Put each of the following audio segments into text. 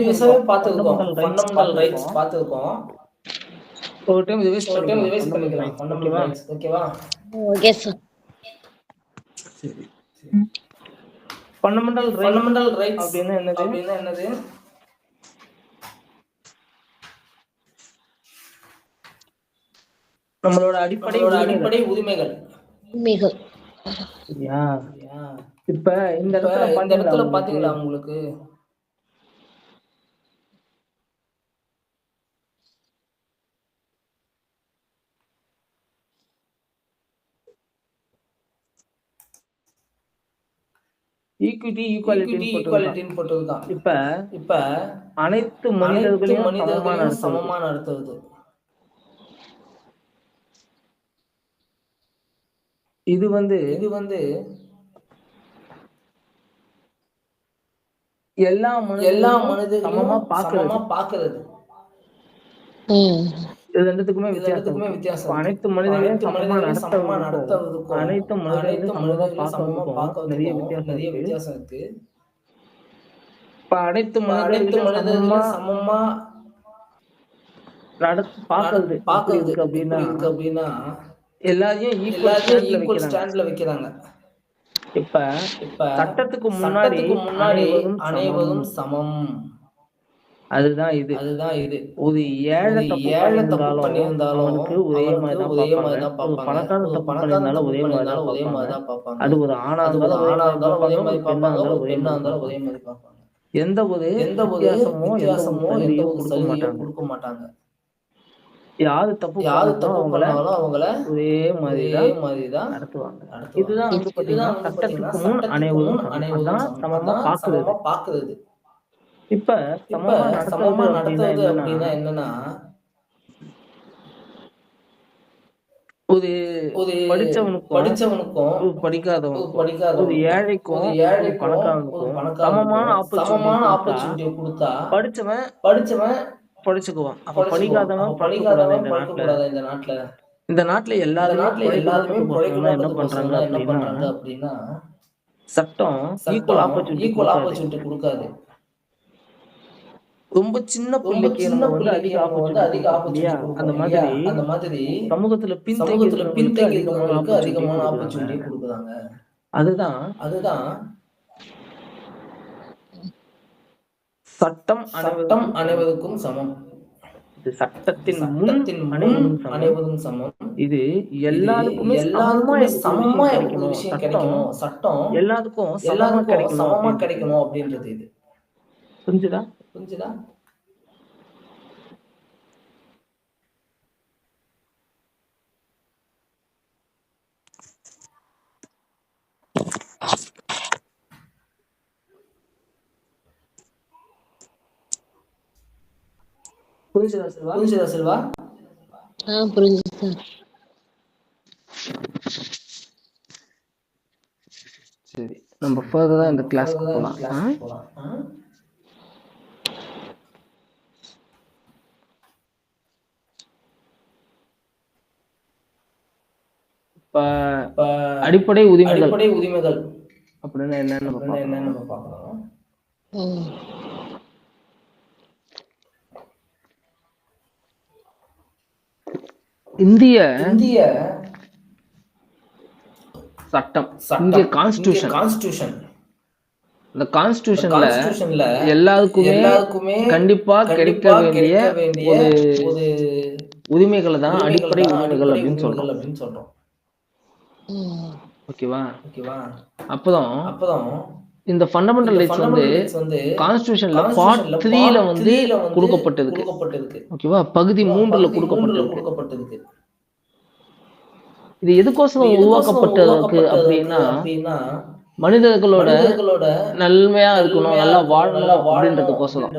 ப்ரீவியஸாவே பார்த்துருக்கோம். Fundamental fundamental rights rights பார்த்துருக்கோம். ஒரு டைம் ரிவைஸ் ஒரு டைம் பண்ணிக்கலாம். ரிவைஸ் பண்ணிக்கலாம். ஃபண்டமெண்டல் ரைட்ஸ் ஓகேவா? Okay sir. சரி. ஃபண்டமெண்டல் ரைட்ஸ் அப்படின்னா என்னது? நம்மளோட அடிப்படை உரிமைகள். சரியா? இப்ப இந்த இடத்துல பாத்தீங்களா உங்களுக்கு ஈக்விட்டி ஈக்குவாலிட்டின்னு போட்டதுதான். இப்ப அனைத்து மனிதர்களையும் சமமா நடத்துவது. இது வந்து எல்லா மனிதர்களும் சமமா பாக்குறது. இது ரெண்டுத்துக்குமே வித்தியாசம். அனைத்து மனிதர்களையும் சமமா நடத்துவதுக்கும் அனைத்து மனிதர்களையும் சமமா பார்க்கறதுக்கும் நிறைய வித்தியாசம் இருக்கு. இப்ப அனைத்து மனிதர்களையும் சமமா பார்க்கறது அப்படின்னா எல்லாரையும் ஈக்குவல் ஸ்டாண்ட்ல வைக்கிறாங்க. இப்ப சட்டத்துக்கு முன்னாடி அனைவரும் சமம். அதுதான் இது. ஒரு ஏழை தப்பு பண்ணியிருந்தாலும் அவனுக்கு ஒரே மாதிரி தான் பார்ப்பாங்க. ஒரு பணக்காரன் தப்பு பண்ணியிருந்தாலும் ஒரே மாதிரி தான் பார்ப்பாங்க. அது ஒரு ஆணா இருந்தாலும் ஒரே மாதிரி பார்ப்பாங்க, ஒரு பெண்ணா இருந்தாலும் ஒரே மாதிரி பார்ப்பாங்க. எந்த ஒரு வித்தியாசமோ எந்த ஒரு சலுகையும் கொடுக்க மாட்டாங்க. யாரு தப்பு பண்ணாலும் அவங்கள ஒரே மாதிரி தான் நடத்துவாங்க. இதுதான் வந்து பாத்தீங்கன்னா சட்டத்துக்கு முன் அனைவரும் சமமா பார்க்கிறது. இப்ப சமமா நடத்துறது அப்படின்னா என்னன்னா ஒரு படிச்சவனுக்கும் படிக்காதவனுக்கும் ஒரு ஏழைக்கும் பணக்காரனுக்கும் சமமான ஆப்பர்ச்சுனிட்டி கொடுத்தா படிச்சவன் படிச்சுக்குவான். அப்ப படிக்காதவன் படிக்கக்கூடாது இந்த நாட்டுல எல்லாருமே என்ன பண்றாங்க அப்படின்னா சட்டம் ஈக்குவல் ஆப்பர்ச்சுனிட்டி கொடுக்காது. ரொம்ப சின்ன பிள்ளைக்கு அதிக ஆப்பர்ச்சுனிட்டி அந்த மாதிரி சமூகத்துல பின்தங்கியவங்களுக்கு அதிகமான ஆப்பர்ச்சுனிட்டி கொடுக்குறாங்க. அதுதான் சட்டம் அனைவருக்கும் சமம். இது சட்டத்தின் முன் அனைவரும் சமம். இது எல்லாருக்குமே சமமா ஒரு விஷயம் கிடைக்கணும். சட்டம் எல்லாருக்கும் சமமா கிடைக்கணும் அப்படின்றது. இது புரிஞ்சுதா? புரிஞ்சுதா செல்வா? புரிஞ்சுது சார். சரி, நம்ம ஃபர்தரா இந்த கிளாஸ்க்கு போலாம். இப்ப அடிப்படை உரிமைகள் அப்படின்னா என்னன்னு பார்க்கலாம். இந்திய சட்டம், இந்திய கான்ஸ்டிடியூஷன். இந்த கான்ஸ்டிடியூஷன்ல எல்லாருக்குமே கண்டிப்பா கிடைக்க வேண்டிய ஒரு உரிமைகளை தான் அடிப்படை உரிமைகள் அப்படின்னு சொல்றோம். ஓகேவா? அப்பதான் இந்த ஃபண்டமெண்டல் ரைட்ஸ் வந்து கான்ஸ்டிடியூஷன்ல பார்ட் 3ல வந்து கொடுக்கப்பட்டிருக்கு. ஓகேவா? பகுதி 3ல கொடுக்கப்பட்டிருக்கு. இது எதுக்கோசரம் உருவாக்கப்பட்டிருக்கு அப்படின்னா மனிதர்களோட நன்மையா இருக்கணும், நல்லா வாழணும் அப்படின்றதுக்கோசரம்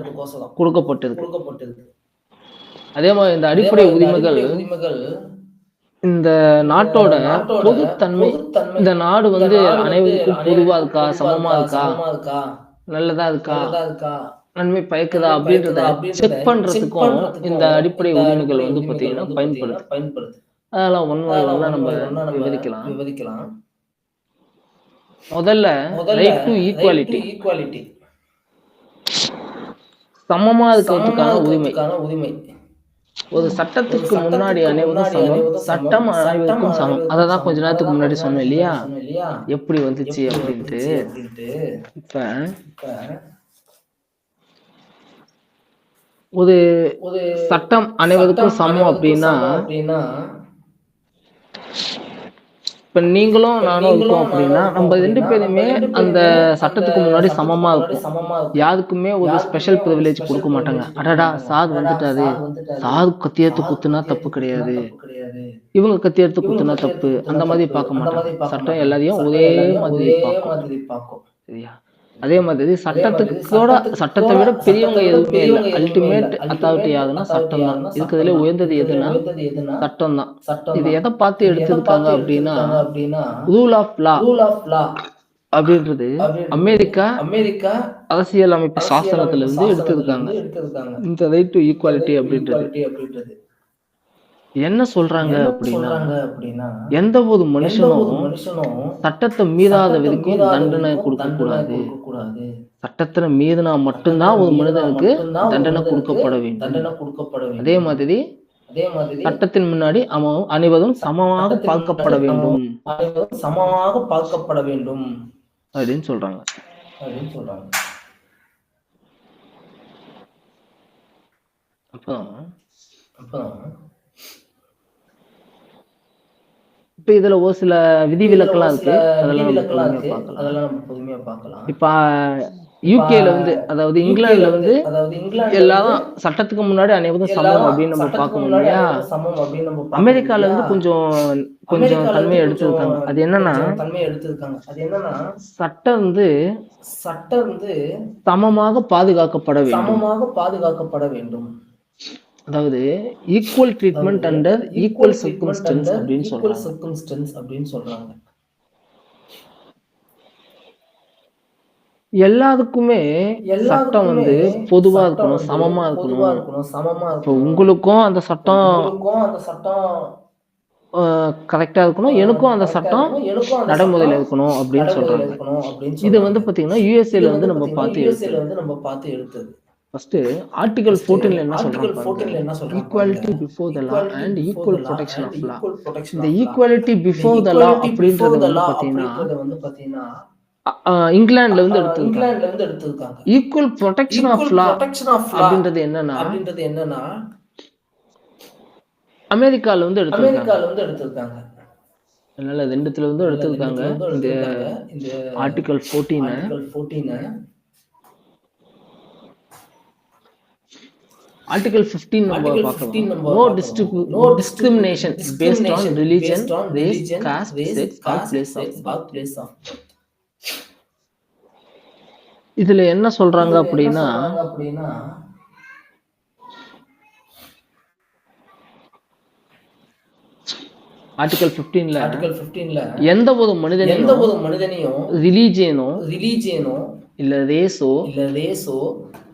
கொடுக்கப்பட்டிருக்கு. அதே மாதிரி இந்த அடிப்படை உரிமைகள் இந்த நாட்டோட பொதுத்தன்மை, இந்த நாடு வந்து அனைவருக்கும் பொதுவா இருக்கா, சமமா இருக்கா, நல்லதா இருக்கா, நன்மை பயக்குதா அப்படின்றத செக் பண்றதுக்கும் இந்த அடிப்படை உரிமைகள் வந்து பாத்தீங்கன்னா பயன்படுது. அதெல்லாம் ஒன்னா நம்ம விவரிக்கலாம். முதல்ல ரைட் டு ஈக்குவாலிட்டி. சமமா இருக்கிறதுக்கான உரிமை. ஒரு சட்டத்துக்கு முன்னாடி அனைவரும் சமம், சட்டம் அனைவருக்கும் சமம். அததான் கொஞ்ச நேரத்துக்கு முன்னாடி சொன்னேன் இல்லையா, எப்படி வந்துச்சு அப்படின்ட்டு. இப்ப ஒரு சட்டம் அனைவருக்கும் சமம் அப்படின்னா, இப்ப நீங்களும் நானும் இருக்கோம் அப்படின்னா நம்ம 2 பேருமே அந்த சட்டத்துக்கு முன்னாடி சமமா இருக்கும். யாருக்குமே ஒரு ஸ்பெஷல் ப்ரிவிலேஜ் கொடுக்க மாட்டாங்க. அடடா சார் வந்துட்டாரு, சார் கத்தி எடுத்து குத்துனா தப்பு கிடையாது, இவங்க கத்தி எடுத்து குத்துனா தப்பு, அந்த மாதிரி பார்க்க மாட்டாங்க. சட்டம் எல்லாரையும் ஒரே மாதிரி பார்க்கும். சரியா? அதே மாதிரி சட்டத்தை விட பெரியவங்க எதுவுமே இல்லை. அல்டிமேட் அத்தாரிட்டி யாருன்னா சட்டம் தான். இருக்கிறதுல உயர்ந்தது எதுனா சட்டம் தான். இது எதை பார்த்து எடுத்திருக்காங்க அப்படின்னா, ரூல் ஆஃப் லா அப்படின்றது அமெரிக்கா அரசியல் அமைப்பு சாசனத்துல இருந்து எடுத்திருக்காங்க. இந்த ரைட் டு ஈக்குவாலிட்டி அப்படின்றது என்ன சொல்றாங்க அப்படின்னா, எந்த ஒரு மனுஷனும் சட்டத்தை மீறாத வரைக்கும் தண்டனை கொடுக்க கூடாது. சட்டத்தை மீறினா மட்டும்தான் ஒரு மனிதனுக்கு தண்டனை கொடுக்கப்பட வேண்டும். அதே மாதிரி சட்டத்தின் முன்னாடி அனைவரும் சமமாக பார்க்கப்பட வேண்டும் அப்படின்னு சொல்றாங்க. அப்போ இப்ப இதுல ஒரு சில விதிவிலக்கெல்லாம் இருக்கு. அதெல்லாம் நம்ம பொறுமையா பார்க்கலாம். இப்ப யூகேல வந்து, அதாவது இங்கிலாந்துல வந்து எல்லாரும் சட்டத்துக்கு முன்னாடி அனைவரும் சமம் அப்படின்னு நம்ம பார்க்கணும் இல்லையா. அமெரிக்கால வந்து கொஞ்சம் தன்மையை எடுத்திருக்காங்க. அது என்னன்னா, சட்டம் வந்து சமமாக பாதுகாக்கப்பட வேண்டும். அதாவது equal treatment under equal circumstances அப்படின்னு சொல்றாங்க. எல்லாருக்குமே சட்டம் வந்து பொதுவா இருக்கணும், சமமா இருக்கணும். இப்போ உங்களுக்கும் அந்த சட்டம் கரெக்டா இருக்கணும், எனக்கும் அந்த சட்டம் நடைமுறையில இருக்கணும் அப்படின்னு சொல்றாங்க. இது வந்து பாத்தீங்கன்னா யூஎஸ்ஏல வந்து நம்ம பார்த்து எடுத்தது. ஃபர்ஸ்ட் ஆர்டிகல் 14ல என்ன சொல்றாங்க? Equality before the law and equal protection of law. இந்த ஈக்குவாலிட்டி பிஃபோர் த லா அப்படின்றது வந்து பாத்தீங்கன்னா இங்கிலாந்துல வந்து எடுத்திருக்காங்க. ஈக்குவல் ப்ரொடெக்ஷன் ஆஃப் லா அப்படின்றது என்னன்னா அமெரிக்கால வந்து எடுத்திருக்காங்க. அதனால ரெண்டுத்துல வந்து எடுத்திருக்காங்க இந்த ஆர்டிகல் 14. Article 15 நம்ம பார்க்கலாம். No discrimination based on religion, race, caste, sex or place of. இதுல என்ன சொல்றாங்க அப்படின்னா, ஆர்டிகல் 15ல எந்த ஒரு மனிதனையும் ரிலீஜியனோ இல்ல ரேஸோ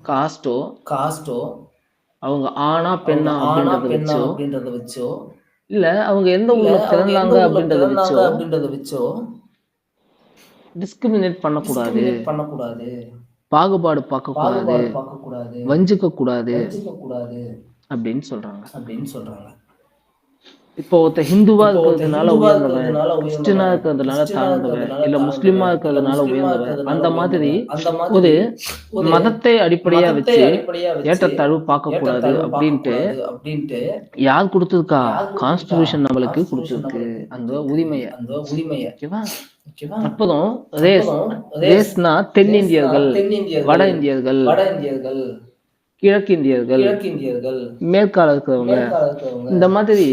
காஸ்டோ அவங்க ஆனா பெண்ணா அப்படின்றத வச்சோ இல்ல அவங்க எந்த ஊர்ல பிறந்தாங்க அப்படின்றத வச்சோ டிஸ்கிரிமினேட் பண்ணக்கூடாது, பாகுபாடு பார்க்கக்கூடாது, வஞ்சிக்க கூடாது அப்படின்னு சொல்றாங்க. இப்போ ஒருத்த ஹிந்துவா இருக்கிறதுனால உயர்ந்தவன், கிறிஸ்டினா இருக்கிறதுனால தாழ்ந்தவன், இல்ல முஸ்லிமா இருக்கிறதுனால உயர்ந்தவன், அந்த மாதிரி ஒரு மதத்தை அடிப்படையா வச்சு ஏற்றத்தாழ்வு பார்க்க கூடாது அப்படின்ட்டு யார் கொடுத்திருக்கா? கான்ஸ்டிடியூஷன் நம்மளுக்கு கொடுத்திருக்கு அந்த உரிமையை. அப்பதான் ரேஸ்னா தென்னிந்தியர்கள், வட இந்தியர்கள், கிழக்கிந்தியர்கள், மேற்கால இருக்கிறவங்க, இந்த மாதிரி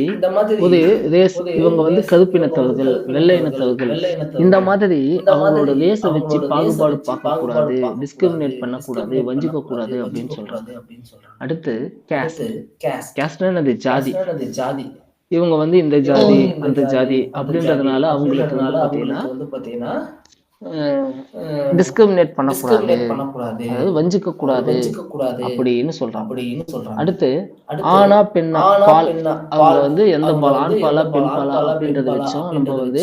ஒரு ரேஸ். இவங்க வந்து கருப்பினத்தவர்கள், வெள்ளை இனத்தவர்கள், இந்த மாதிரி அவங்களோட ரேஸை வச்சு பாகுபாடு பார்க்க கூடாது, டிஸ்கிரிமினேட் பண்ணக்கூடாது, வஞ்சிக்க கூடாது அப்படின்னு சொல்றாங்க. அடுத்து கேஸ்ட், அது ஜாதி. இவங்க வந்து இந்த ஜாதி அந்த ஜாதி அப்படின்றதுனால அவங்களுக்கு வந்து பாத்தீங்கன்னா டிஸ்கிரிமினேட் பண்ணக்கூடாது, அதாவது வஞ்சிக்க கூடாது அப்படின்னு சொல்றாங்க. அடுத்து ஆணா பெண்ணா பால், அவங்க வந்து எந்த பால், ஆண் பாலா பெண் பாலா அப்படின்றத வச்சும் நம்ம வந்து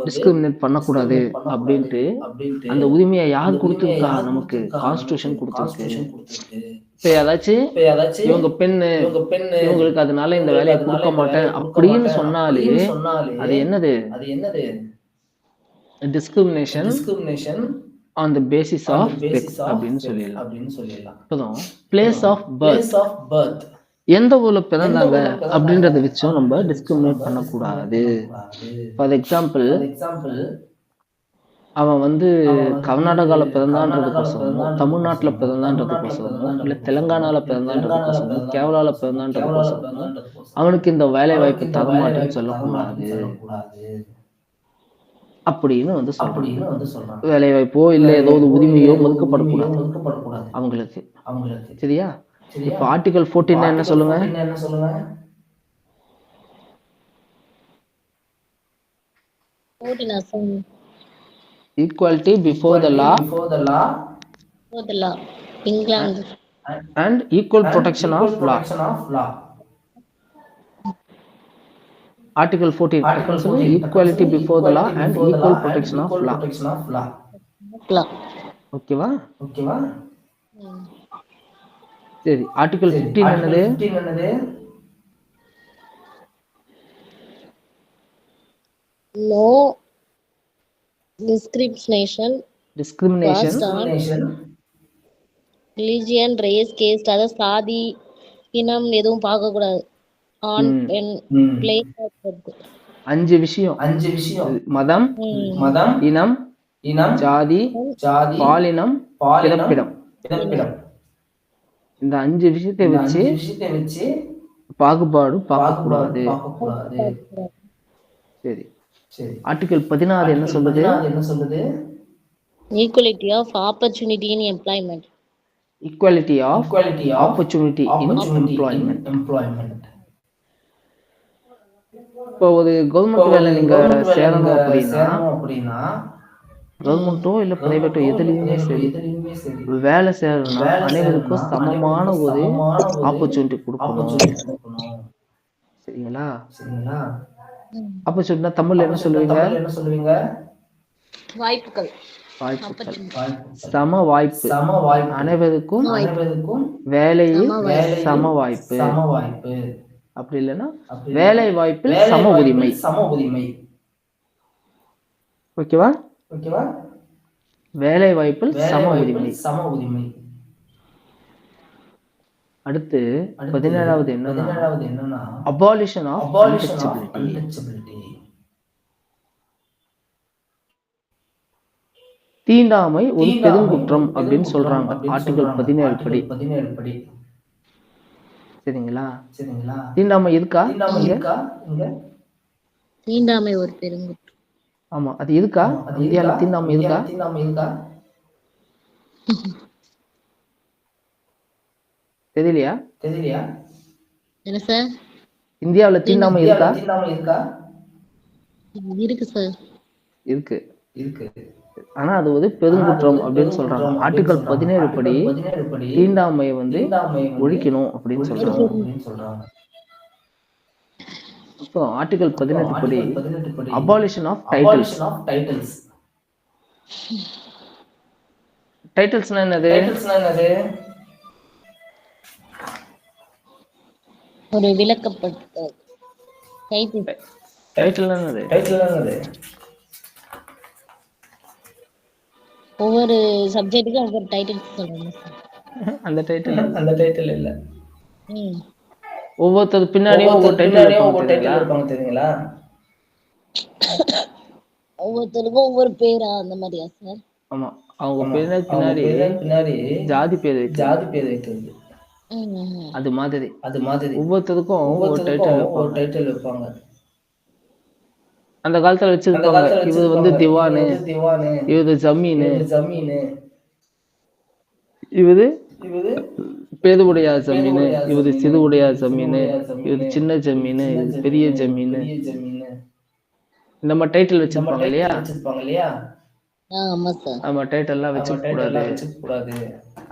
டிஸ்கிரிமினேட் பண்ணக்கூடாது அப்படின்ட்டு அந்த உரிமையை யார் கொடுத்துருக்கா? நமக்கு கான்ஸ்டிடியூஷன் கொடுத்துருக்கு. இப்ப ஏதாச்சும் இவங்க பெண்ணு, இவங்களுக்கு அதனால இந்த வேலையை கொடுக்க மாட்டேன் அப்படின்னு சொன்னாலே அது என்னது? Discrimination on the basis of sex அப்படின்னு சொல்லிடலாம். அப்புறம் பிளேஸ் ஆஃப் பர்த், எந்த ஊர்ல பிறந்தாங்க அப்படின்றத வச்சும் நம்ம டிஸ்கிரிமினேட் பண்ணக்கூடாது. ஃபார் எக்ஸாம்பிள், அவன் வந்து கர்நாடகால பிறந்தான்றதுக்கோசரமோ, தமிழ்நாட்டுல பிறந்தான்றதுக்கோசரமோ, இல்ல தெலுங்கானால பிறந்தான்றதுக்கோசரமோ, கேரளால பிறந்தான்றதுக்கோசரமோ அவனுக்கு இந்த வேலை வாய்ப்பு தர மாட்டேன்னு சொல்லக்கூடாது அப்படின்னு வந்து சொல்றாங்க. வேலை வாய்ப்போ இல்ல ஏதோ ஒரு உரிமையோ மறுக்கப்படக்கூடாது அவங்களுக்கு. சரியா? இப்ப ஆர்டிகல் 14 என்ன சொல்லுங்க? Equality before the law England and equal protection of law. Article 14 சொல்லுங்க. Equality before the law and equal protection of law. ஓகேவா? சரி, ஆர்டிகல் 15 என்னது? no discrimination religion, race, caste, அதாவது சாதி, இனம் எதுவும் பார்க்க கூடாது. ஆண் பெண், place of birth, 5 விஷயம். மதம், இனம், ஜாதி, பாலினம், பிறப்பிடம். இந்த 5 விஷயத்தை வச்சு பாகுபாடு பார்க்கக்கூடாது. சரி, ஆர்டிகல் 16 என்ன சொல்லுது? equality of opportunity in employment. Equality of opportunity in employment. இப்போ ஒரு கவர்மெண்ட் வேலை நீங்க சேரணும் அப்படின்னா, கவர்மெண்ட்டோ இல்ல பிரைவேட்டோ எதுலையுமே சரி, வேலை சேரணும்னா அனைவருக்கும் சமமான ஒரு ஆப்பர்ச்சுனிட்டி கொடுக்கணும். சரிங்களா? ஆப்பர்ச்சுனிட்டினா தமிழ்ல என்ன சொல்லுவீங்க? வாய்ப்புகள். சம வாய்ப்பு, அனைவருக்கும் வேலையில் சம வாய்ப்பு, அப்படி இல்லைன்னா வேலை வாய்ப்பில் சம உரிமை. ஓகேவா? வேலை வாய்ப்பில் சம உரிமை. அடுத்து 17வது என்னன்னா அபாலிஷன் ஆஃப் அன்டச்சபிலிட்டி. தீண்டாமை ஒரு பெருங்குற்றம் அப்படின்னு சொல்றாங்க ஆர்டிகல் 17 படி. சரிங்களா? தீண்டாமை இருக்கா? தீண்டாமை ஒரு பெருங்குற்றம். ஆமா, அது இருக்கா? இந்தியால தீண்டாமை இருக்கா? தெரியலையா? என்ன சார்? இந்தியாவுல தீண்டாமை இருக்கா? இருக்கு சார். இருக்கு. ஆனா அது ஒரு பெருங்குற்றம் அப்படின்னு சொல்றாங்க. ஆர்டிகல் 17 படி தீண்டாமையை வந்து ஒழிக்கணும் அப்படின்னு சொல்றாங்க. இப்போ ஆர்டிகல் 18 படி அபாலிஷன் ஆஃப் டைட்டில்ஸ். டைட்டில்ஸ்னா என்னது? ஒரு விளக்கப்பட்ட டைட்டில் என்னது? ஒவ்வொரு சப்ஜெக்ட்டுக்கும் ஒவ்வொரு டைட்டில் சொல்றாங்க. அந்த டைட்டில் இல்ல. ஒவ்வொருத்தர் பின்னாடியும் ஒவ்வொரு டைட்டில் இருப்பாங்க தெரியுங்களா? ஒவ்வொருத்தருக்கும் ஒவ்வொரு பேரா அந்த மாதிரியா சார்? ஆமா, அவங்க பின்னாடி ஜாதி பேர் வைக்கிறது. அது மாதிரி ஒவ்வொருத்தருக்கும் ஒவ்வொரு டைட்டில் வைப்பாங்க. அந்த காலத்துல வச்சிருப்பாங்க. இவர் வந்து திவானு, இவரு ஜமீனு, இவரு பேதுவுடையார் ஜமீனு, இவரு சிறுவுடையார் ஜமீனு, இவரு சின்ன ஜமீனு, இது பெரிய ஜமீனு, இந்த மாதிரி டைட்டில் வச்சிருப்பாங்க இல்லையா? ஆமா சார். நம்ம டைட்டில்லாம் நம்ம வச்சுக்க டைட்டில்லாம் கூடாது. வச்சுக்க கூடாது.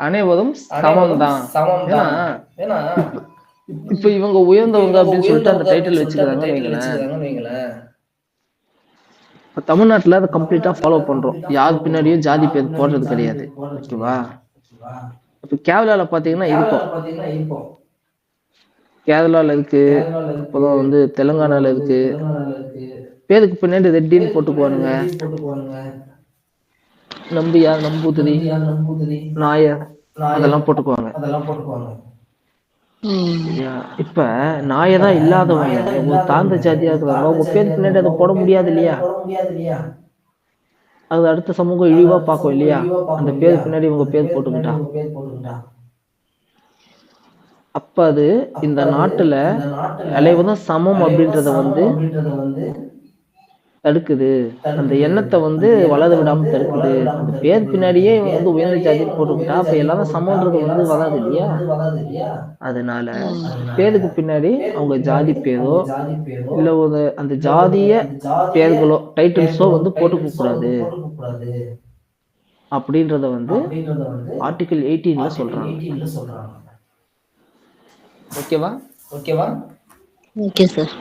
அனைவரும் சமம் அனைவரும் தான். சமம் ஏன்னா தான். ஏன்னா இப்ப இவங்க உயர்ந்தவங்க இவங்க அப்படின்னு சொல்லிட்டு அந்த உயர்ந்தவங்க அப்படின்னு டைட்டில் சொல்லிட்டு அந்த வச்சுக்கிறாங்கன்னு டைட்டில் வைங்களேன். வச்சுக்கிறாங்கன்னு வைங்களேன். இப்ப தமிழ்நாட்டுல அதை கம்ப்ளீட்டா ஃபாலோ பண்றோம். யார் பின்னாடியும் ஜாதி பேர் போடுறது கிடையாது. ஓகேவா? இப்ப கேரளால பாத்தீங்கன்னா இருக்கும். பாத்தீங்கன்னா இருக்கும். கேரளால இருக்கு, அப்புறம் வந்து தெலுங்கானால இருக்கு. பேருக்கு பின்னாடி ரெட்டின்னு போட்டுக்குவானுங்க. நம்பியார், நம்பூதிரி, நாயர் அதெல்லாம் போட்டுக்குவாங்க. சரியா? இப்ப நாயரா இல்லாதவங்க ஒரு தாழ்ந்த ஜாதியா இருக்கிறவங்க உங்க பேருக்கு பின்னாடி அதை போட முடியாது இல்லையா? அது அடுத்த சமூகம் இழிவா பார்க்கும் இல்லையா? அந்த பேருக்கு பின்னாடி உங்க பேர் போட்டுக்கிட்டா. அப்ப அது இந்த நாட்டுல அனைவரும் சமம் அப்படின்றத வந்து தடுக்குது. அந்த எண்ணத்தை வந்து வளர விடாம தடுக்குது. அந்த பேர் பின்னாடியே இவங்க வந்து உயர்ந்த ஜாதின்னு போட்டுக்கிட்டா அப்ப எல்லாரும் சமம்ன்றது வந்து வராது இல்லையா? அதனால பேருக்கு பின்னாடி அவங்க ஜாதி பேரோ இல்ல ஒரு அந்த ஜாதிய பேர்களோ டைட்டில்ஸோ வந்து போட்டுக்க கூடாது அப்படின்றத வந்து ஆர்டிகிள் 18ல சொல்றாங்க. ஓகேவா? Okay sir.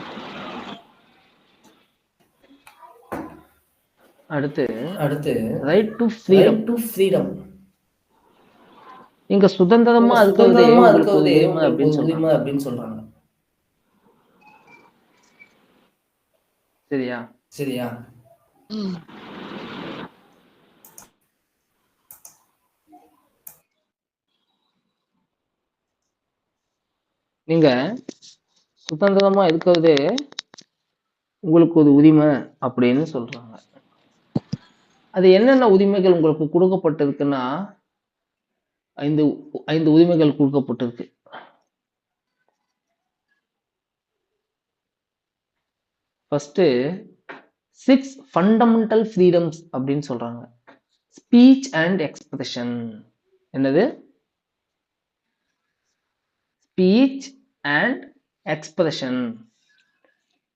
அடுத்து ரைட் டு ஃப்ரீடம். நீங்க சுதந்திரமா இருக்கிறதே உங்களுக்கு ஒரு உரிமை அப்படின்னு சொல்றாங்க. சரியா? நீங்க சுதந்திரமா இருக்கிறதே உங்களுக்கு ஒரு உரிமை அப்படின்னு சொல்றாங்க. அது என்னென்ன உரிமைகள் உங்களுக்கு கொடுக்கப்பட்டிருக்குன்னா 5 உரிமைகள் கொடுக்கப்பட்டிருக்கு. ஃபர்ஸ்ட் 6 ஃபண்டமெண்டல் ஃப்ரீடம்ஸ் அப்படின்னு சொல்றாங்க. Speech and expression. என்னது? Speech and expression.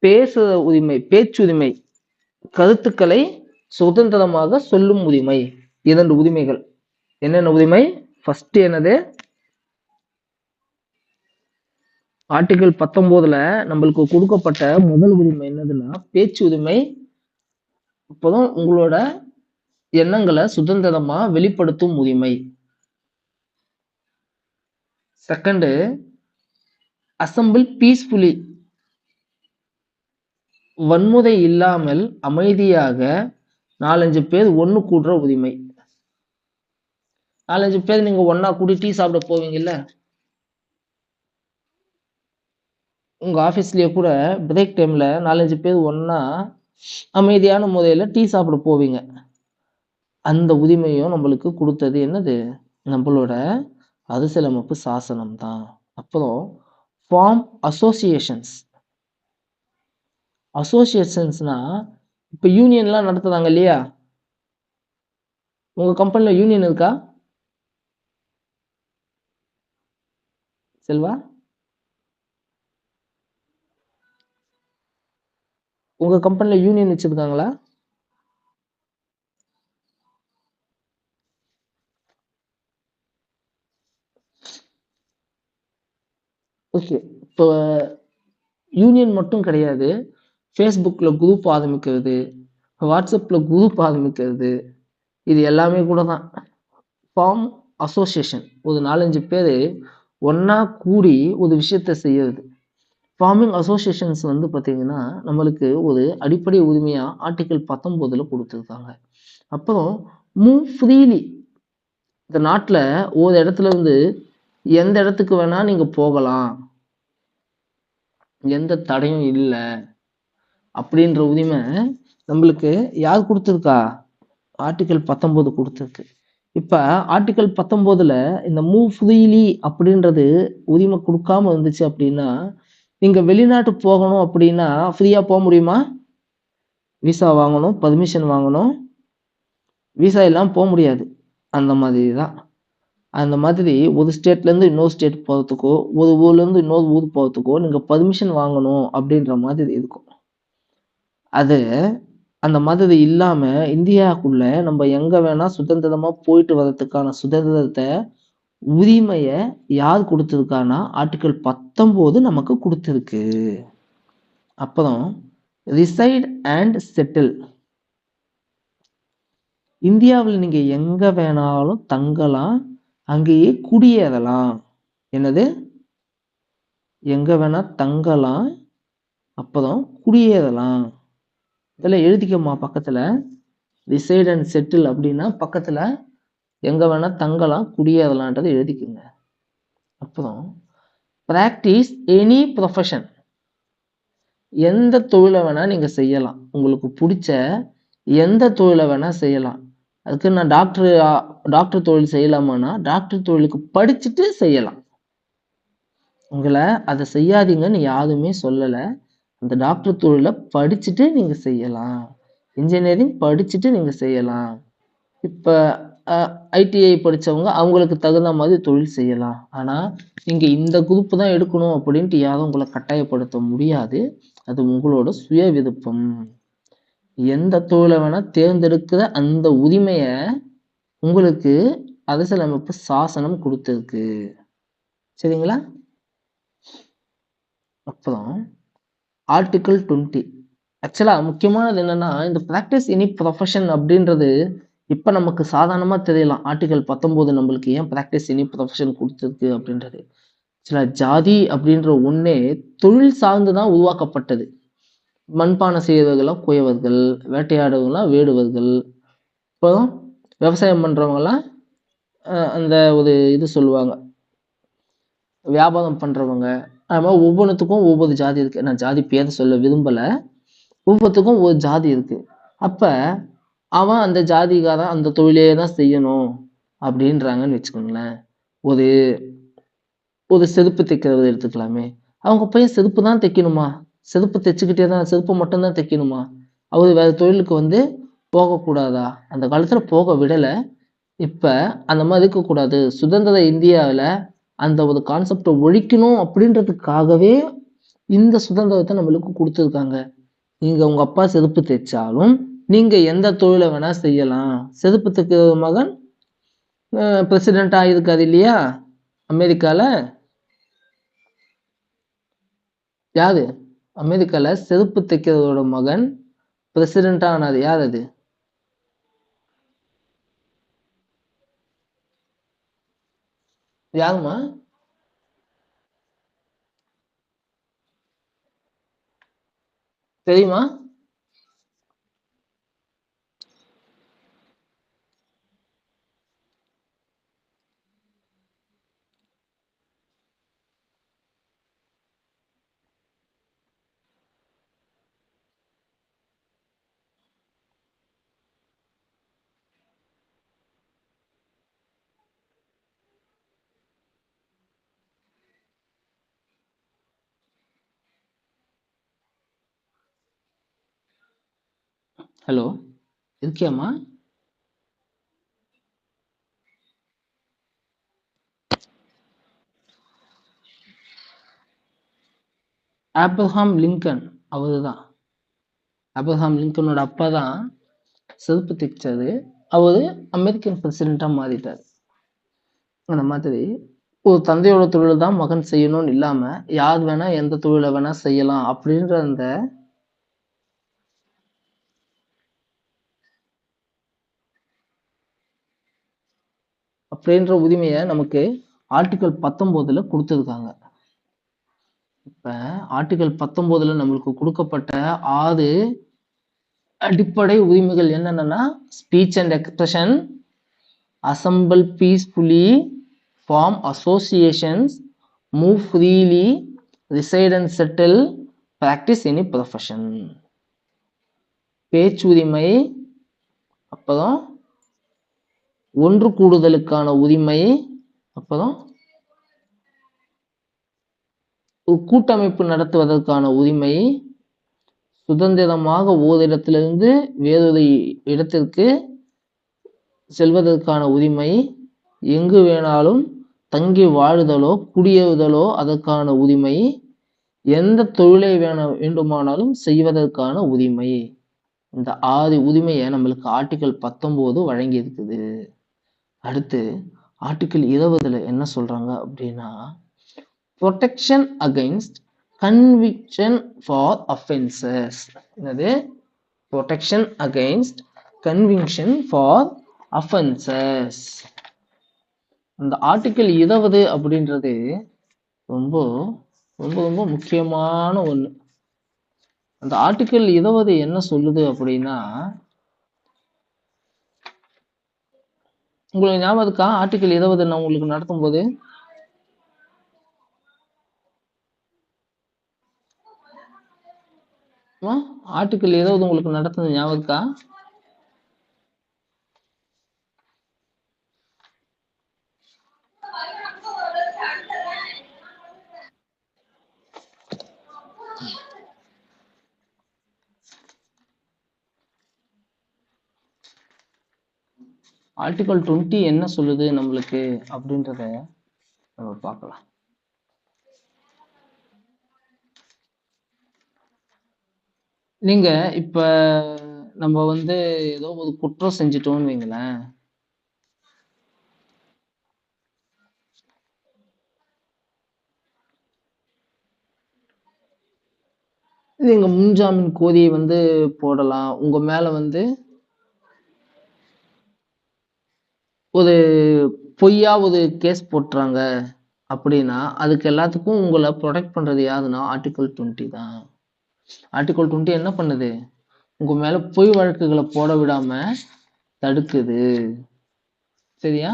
பேசுற உரிமை, பேச்சுரிமை, கருத்துக்களை சுதந்திரமாக சொல்லும் உரிமை. 2 உரிமைகள். என்னென்ன உரிமை? ஃபர்ஸ்ட் என்னது? ஆர்டிகிள் 19ல நம்மளுக்கு கொடுக்கப்பட்ட முதல் உரிமை என்னதுன்னா பேச்சு உரிமை. இப்போதான் உங்களோட எண்ணங்களை சுதந்திரமா வெளிப்படுத்தும் உரிமை. Second assemble peacefully. வன்முறை இல்லாமல் அமைதியாக 4-5 பேர் ஒண்ணு கூடுற உரிமை. 4-5 பேர் நீங்க ஒன்னா கூடி டீ சாப்பிட போவீங்கல்ல, உங்க ஆபீஸ்லயே கூட பிரேக் டைம்ல 4-5 பேர் ஒன்னா அமைதியான முறையில டீ சாப்பிட போவீங்க. அந்த உரிமையும் நம்மளுக்கு கொடுத்தது என்னது? நம்மளோட அரசியலமைப்பு சாசனம் தான். அப்புறம் ஃபார்ம் அசோசியேஷன்ஸ்னா இப்ப யூனியன்லாம் நடத்துறாங்க இல்லையா? உங்க கம்பெனில யூனியன் இருக்கா செல்வா? உங்க கம்பெனில யூனியன் வச்சிருக்காங்களா? ஓகே. இப்போ யூனியன் மட்டும் கிடையாது, ஃபேஸ்புக்ல குரூப் ஆரம்பிக்கிறது, வாட்ஸ்அப்ல குரூப் ஆரம்பிக்கிறது, இது எல்லாமே கூட தான் ஃபார்ம் அசோசியேஷன். ஒரு 4-5 பேர் ஒன்னா கூடி ஒரு விஷயத்த செய்யறது. ஃபார்மிங் அசோசியேஷன்ஸ் வந்து பார்த்தீங்கன்னா நம்மளுக்கு ஒரு அடிப்படை உரிமையா ஆர்டிகிள் 19ல கொடுத்துருக்காங்க. அப்புறம் மூவ் ஃப்ரீலி. இந்த நாட்டில் ஒரு இடத்துல இருந்து எந்த இடத்துக்கு வேணா நீங்க போகலாம், எந்த தடையும் இல்லை அப்படின்ற உரிமை நம்மளுக்கு யார் கொடுத்துருக்கா? ஆர்டிகிள் 19 கொடுத்துருக்கு. இப்ப ஆர்டிகிள் 19ல இந்த மூவ் ஃப்ரீலி அப்படின்றது உரிமை கொடுக்காம இருந்துச்சு அப்படின்னா நீங்க வெளிநாட்டு போகணும் அப்படின்னா ஃப்ரீயா போக முடியுமா? விசா வாங்கணும், பர்மிஷன் வாங்கணும், விசா எல்லாம் போக முடியாது. அந்த மாதிரி தான். அந்த மாதிரி ஒரு ஸ்டேட்ல இருந்து இன்னொரு ஸ்டேட் போகிறதுக்கோ ஒரு ஊர்ல இருந்து இன்னொரு ஊர் போகிறதுக்கோ நீங்க பர்மிஷன் வாங்கணும் அப்படின்ற மாதிரி இருக்கும். அது அந்த மாதிரி இல்லாம இந்தியாவுக்குள்ள நம்ம எங்க வேணா சுதந்திரமா போயிட்டு வர்றதுக்கான சுதந்திரத்தை உரிமைய யார் கொடுத்திருக்கானா ஆர்டிகல் 19 நமக்கு கொடுத்திருக்கு. அப்புறம் ரிசைட் அண்ட் செட்டில். இந்தியாவில் நீங்க எங்க வேணாலும் தங்கலாம், அங்கேயே குடியேறலாம். என்னது? எங்க வேணா தங்கலாம், அப்புறம் குடியேறலாம். இதெல்லாம் எழுதிக்கமா பக்கத்துல. ரிசைட் அண்ட் செட்டில் அப்படின்னா பக்கத்துல எங்க வேணா தங்கலாம், குடியேறலான்றதை எழுதிக்குங்க. அப்புறம் பிராக்டிஸ் எனி ப்ரொஃபஷன். எந்த தொழிலை வேணா நீங்க செய்யலாம். உங்களுக்கு பிடிச்ச எந்த தொழிலை வேணா செய்யலாம். அதுக்கு நான் டாக்டர் தொழில் செய்யலாமான்னா டாக்டர் தொழிலுக்கு படிச்சுட்டு செய்யலாம். உங்களை அதை செய்யாதீங்கன்னு யாருமே சொல்லல. அந்த டாக்டர் தொழிலை படிச்சுட்டு நீங்க செய்யலாம். இன்ஜினியரிங் படிச்சுட்டு நீங்க செய்யலாம். இப்ப ஐடிஐ படிச்சவங்க அவங்களுக்கு தகுந்த மாதிரி தொழில் செய்யலாம். ஆனா நீங்க இந்த குரூப் தான் எடுக்கணும் அப்படின்ட்டு யாரும் உங்களை கட்டாயப்படுத்த முடியாது. அது உங்களோட சுய விருப்பம். எந்த தொழிலை வேணா தேர்ந்தெடுக்கிற அந்த உரிமைய உங்களுக்கு அரசியலமைப்பு சாசனம் கொடுத்திருக்கு. சரிங்களா? அப்புறம் ஆர்டிகல் 20. ஆக்சுவலா முக்கியமானது என்னன்னா, இந்த பிராக்டிஸ் எனி ப்ரொஃபஷன் அப்படின்றது இப்ப நமக்கு சாதாரணமா தெரியலாம். ஆர்டிகல் 19 நம்மளுக்கு ஏன் பிராக்டிஸ் எனி ப்ரொஃபஷன் கொடுத்திருக்கு அப்படின்றது. ஆக்சுவலா ஜாதி அப்படின்ற ஒண்ணே தொழில் சார்ந்துதான் உருவாக்கப்பட்டது. மண்பானை செய்யறவர்களாம் குயவர்கள், வேட்டையாடுறவங்களாம் வேடுவர்கள், அப்புறம் விவசாயம் பண்றவங்கலாம் அந்த ஒரு இது சொல்லுவாங்க, வியாபாரம் பண்றவங்க. அது மாதிரி ஒவ்வொன்றுத்துக்கும் ஒவ்வொரு ஜாதி இருக்கு. நான் ஜாதி பேர் சொல்ல விரும்பல. ஒவ்வொருத்துக்கும் ஒரு ஜாதி இருக்கு. அப்ப அவன் அந்த ஜாதிக்காரன் அந்த தொழிலே தான் செய்யணும் அப்படின்றாங்கன்னு வச்சுக்கோங்களேன். ஒரு ஒரு செருப்பு தைக்கிறவர் எடுத்துக்கலாமே. அவங்க பையன் செருப்பு தான் தைக்கணுமா? செருப்பு தைச்சுக்கிட்டே தான், செருப்பு மட்டும்தான் தைக்கணுமா? அவரு வேற தொழிலுக்கு போகக்கூடாதா? அந்த காலத்துல போக விடல. இப்ப அந்த மாதிரி இருக்கக்கூடாது. சுதந்திர இந்தியாவில அந்த ஒரு கான்செப்டை ஒழிக்கணும் அப்படின்றதுக்காகவே இந்த சுதந்திரத்தை நம்மளுக்கு கொடுத்துருக்காங்க. நீங்க உங்க அப்பா செருப்பு தைச்சாலும் நீங்க எந்த தொழிலை வேணா செய்யலாம். செருப்பு தைக்கிற மகன் பிரசிடென்ட் ஆயிருக்காரு இல்லையா அமெரிக்கால? யாரு? அமெரிக்கால செருப்பு தைக்கிறதோட மகன் பிரசிடென்ட் ஆனாரு. யார் அது? யாருமா? தெரியுமா? ஹலோ, இருக்கியாமா? Abraham Lincoln. அவருதான். ஆப்ரஹாம் லிங்கனோட அப்பா தான் செருப்பு தைச்சாரு. அவரு அமெரிக்கன் பிரசிடென்டா மாறிட்டார். அந்த மாதிரி ஒரு தந்தையோட தொழில் தான் மகன் செய்யணும்னு இல்லாம யார் வேணா எந்த தொழிலை வேணா செய்யலாம் அப்படின்ற உரிமையை நமக்கு ஆர்டிகல் 19 கொடுத்திருக்காங்க. இப்ப ஆர்டிகல் 19 நம்மளுக்கு கொடுக்கப்பட்ட 6 அடிப்படை உரிமைகள் என்னென்னா, speech and expression, assemble peacefully, form associations, move freely, reside and settle, practice any profession. பேச்சுரிமை, அப்புறம் ஒன்று கூடுதலுக்கான உரிமை, அப்புறம் கூட்டமைப்பு நடத்துவதற்கான உரிமை, சுதந்திரமாக ஓரிடத்திலிருந்து வேறொரு இடத்திற்கு செல்வதற்கான உரிமை, எங்கு வேணாலும் தங்கி வாழுதலோ குடியேறுதலோ அதற்கான உரிமை, எந்த தொழிலை வேண்டுமானாலும் செய்வதற்கான உரிமை. இந்த ஆதி உரிமையை நம்மளுக்கு ஆர்டிகல் 19 வழங்கி இருக்குது. அடுத்து ஆர்டிகல் 20ல என்ன சொல்றாங்க அப்படின்னா, protection against conviction for offences. என்னது? Protection against conviction for offences. இந்த ஆர்டிகல் 20 அப்படின்றது ரொம்ப ரொம்ப ரொம்ப முக்கியமான ஒண்ணு. அந்த ஆர்டிகல் 20 என்ன சொல்லுது அப்படின்னா, உங்களுக்கு ஞாபகம் இருக்கா? ஆர்டிகல் 20 நான் உங்களுக்கு நடத்தும் போது ஆர்டிகல் 20 உங்களுக்கு நடத்துனது ஞாபகம் இருக்கா? ஆர்டிகல் 20 என்ன சொல்லுது நம்மளுக்கு அப்படின்றத நம்ம பார்க்கலாம். நீங்க இப்ப நம்ம வந்து ஏதோ ஒரு குற்றம் செஞ்சிட்டோம்னு வைங்களேன், நீங்க முன்ஜாமீன் கோரி வந்து போடலாம். உங்க மேல வந்து ஒரு பொய்யா ஒரு கேஸ் போட்டுறாங்க அப்படின்னா, அதுக்கு எல்லாத்துக்கும் உங்களை ப்ரொடெக்ட் பண்றது யாருன்னா ஆர்டிகல் 20 தான். ஆர்டிகல் 20 என்ன பண்ணுது? உங்க மேல பொய் வழக்குகளை போட விடாம தடுக்குது. சரியா?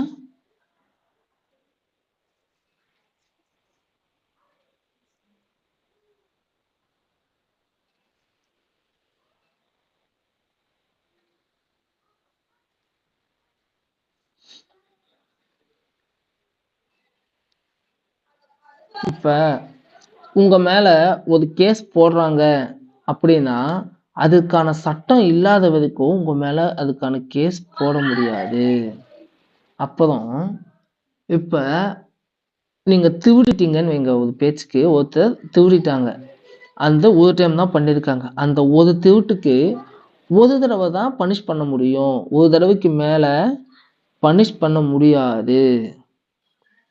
இப்ப உங்க மேல ஒரு கேஸ் போடுறாங்க அப்படின்னா, அதுக்கான சட்டம் இல்லாத வரைக்கும் உங்க மேல அதுக்கான கேஸ் போட முடியாது. அப்புறம் இப்ப நீங்க திருடிட்டீங்கன்னு வைங்க, ஒரு பேச்சுக்கு ஒருத்தர் திருடிட்டாங்க. அந்த ஒரு டைம் தான் பண்ணிருக்காங்க. அந்த ஒரு திருட்டுக்கு ஒரு தடவை தான் பனிஷ் பண்ண முடியும். ஒரு தடவைக்கு மேல பனிஷ் பண்ண முடியாது.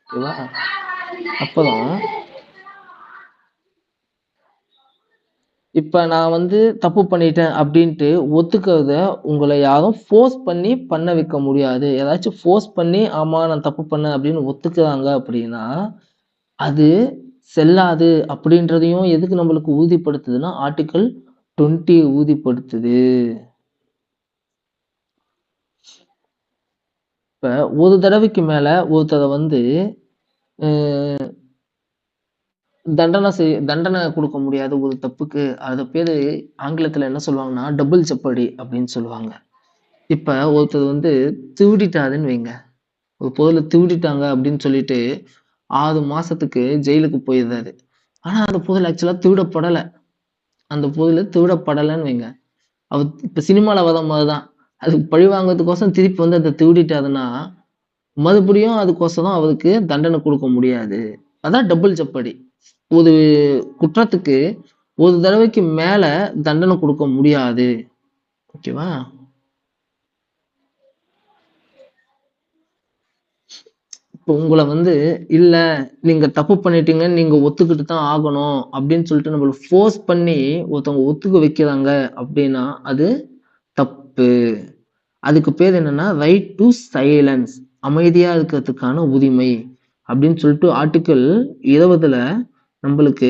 ஓகேவா? அப்புறம் இப்ப நான் வந்து தப்பு பண்ணிட்டேன் அப்படின்ட்டு ஒத்துக்கிறத உங்களை யாரும் ஃபோர்ஸ் பண்ணி பண்ண வைக்க முடியாது. ஏதாச்சும் ஃபோர்ஸ் பண்ணி ஆமா நான் தப்பு பண்ணேன் அப்படின்னு ஒத்துக்கிறாங்க அப்படின்னா, அது செல்லாது அப்படின்றதையும் எதுக்கு நம்மளுக்கு உறுதிப்படுத்துதுன்னா ஆர்டிகல் 20 உறுதிப்படுத்துது. இப்ப ஒரு தடவைக்கு மேல ஒருத்தரை வந்து தண்டனை கொடுக்க முடியாது ஒரு தப்புக்கு. அது பேரு ஆங்கிலத்துல என்ன சொல்லுவாங்கன்னா டபுள் ஜெப்பர்டி அப்படின்னு சொல்லுவாங்க. இப்ப ஒருத்தர் வந்து திருடிட்டாருன்னு வைங்க, ஒரு பொருளை திருடிட்டாங்க அப்படின்னு சொல்லிட்டு 6 மாசத்துக்கு ஜெயிலுக்கு போயிடுறாரு. ஆனா அந்த பொருள் ஆக்சுவலா திருடப்படலை. அந்த பொருள் திருடப்படலைன்னு வைங்க, அவர் இப்ப சினிமால வர மாதிரிதான். அதுக்கு பழி வாங்குறதுக்கோசம் திருப்பி வந்து அதை திருடிட்டாருன்னா மறுபடியும் அதுக்கோசரம் அவருக்கு தண்டனை கொடுக்க முடியாது. அதான் டபுள் ஜெப்பர்டி. ஒரு குற்றத்துக்கு ஒரு தடவைக்கு மேல தண்டனை கொடுக்க முடியாது. ஓகேவா? இப்போ உங்களை வந்து இல்ல நீங்க தப்பு பண்ணிட்டீங்கன்னு நீங்க ஒத்துக்கிட்டு தான் ஆகணும் அப்படின்னு சொல்லிட்டு நம்மள ஃபோர்ஸ் பண்ணி ஒருத்தவங்க ஒத்துக்க வைக்கிறாங்க அப்படின்னா அது தப்பு. அதுக்கு பேர் என்னன்னா ரைட் டு சைலன்ஸ், அமைதியா இருக்கிறதுக்கான உரிமை அப்படின்னு சொல்லிட்டு ஆர்டிகல் 20ல நம்மளுக்கு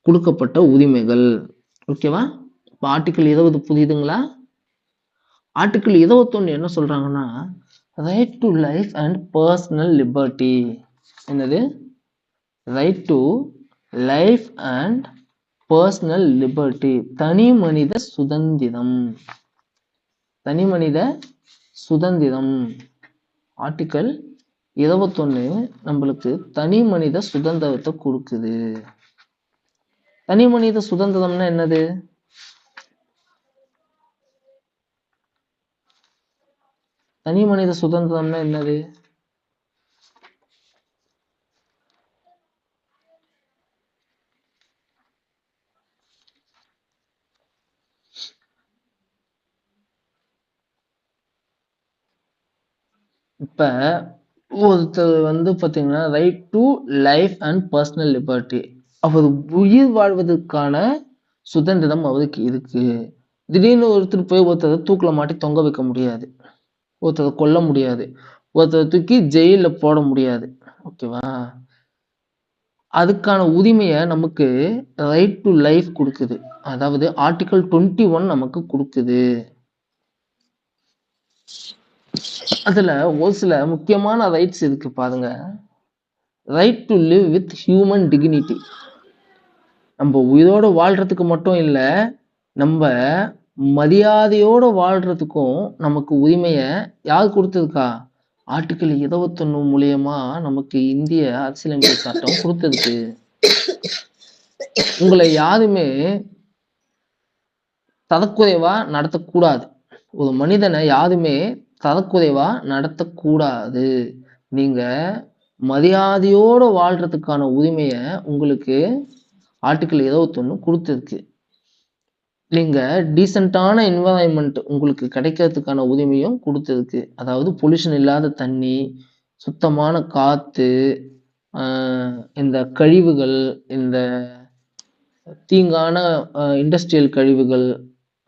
கொடுக்கப்பட்ட உரிமைகள். ஓகேவா? இப்போ ஆர்டிகல் 20 புரியுதுங்களா? ஆர்டிகல் 21 என்ன சொல்றாங்கன்னா right to life and personal liberty. என்னது? Right to life and personal liberty, தனி மனித சுதந்திரம். தனி மனித சுதந்திரம். ஆர்டிகல் 21 நம்மளுக்கு தனி மனித சுதந்திரத்தை கொடுக்குது. தனி மனித சுதந்திரம்னா என்னது? தனி மனித சுதந்திரம்னா என்னது? இப்ப ஒருத்தர் வந்து பாத்தீங்கன்னா right to life and personal liberty, அவர் உயிர் வாழ்வதற்கான சுதந்திரம் அவருக்கு இருக்கு. திடீர்னு ஒருத்தர் போய் ஒருத்தர் தூக்கில மாட்டி தொங்க வைக்க முடியாது, ஒருத்தரை கொல்ல முடியாது, ஒருத்தரை தூக்கி ஜெயில போட முடியாது. ஓகேவா? அதுக்கான உரிமையை நமக்கு ரைட் டு லைஃப் கொடுக்குது. அதாவது ஆர்டிகல் 21 நமக்கு கொடுக்குது. அதுல ஒரு சில முக்கியமான ரைட்ஸ் இருக்கு பாருங்க. Right to live with human dignity. நம்ம உயிரோட வாழ்றதுக்கு மட்டும் இல்ல, நம்ம மரியாதையோட வாழ்றதுக்கும் நமக்கு உரிமையை யார் கொடுத்திருக்கா? ஆர்டிகல் 21 மூலியமா நமக்கு இந்திய அரசியலமைப்பு சட்டம் கொடுத்திருக்கு. உங்களை யாருமே தரக்குறைவா நடத்தக்கூடாது. ஒரு மனிதனை யாருமே தரக்குறைவா நடத்தக்கூடாது. நீங்க மரியாதையோட வாழ்றதுக்கான உரிமைய உங்களுக்கு ஆர்டிகல் 21 கொடுத்திருக்கு. நீங்க டீசென்டான என்வரான்மெண்ட் உங்களுக்கு கிடைக்கிறதுக்கான உரிமையும் கொடுத்திருக்கு. அதாவது பொல்யூஷன் இல்லாத தண்ணி, சுத்தமான காத்து, இந்த கழிவுகள், இந்த தீங்கான இண்டஸ்ட்ரியல் கழிவுகள்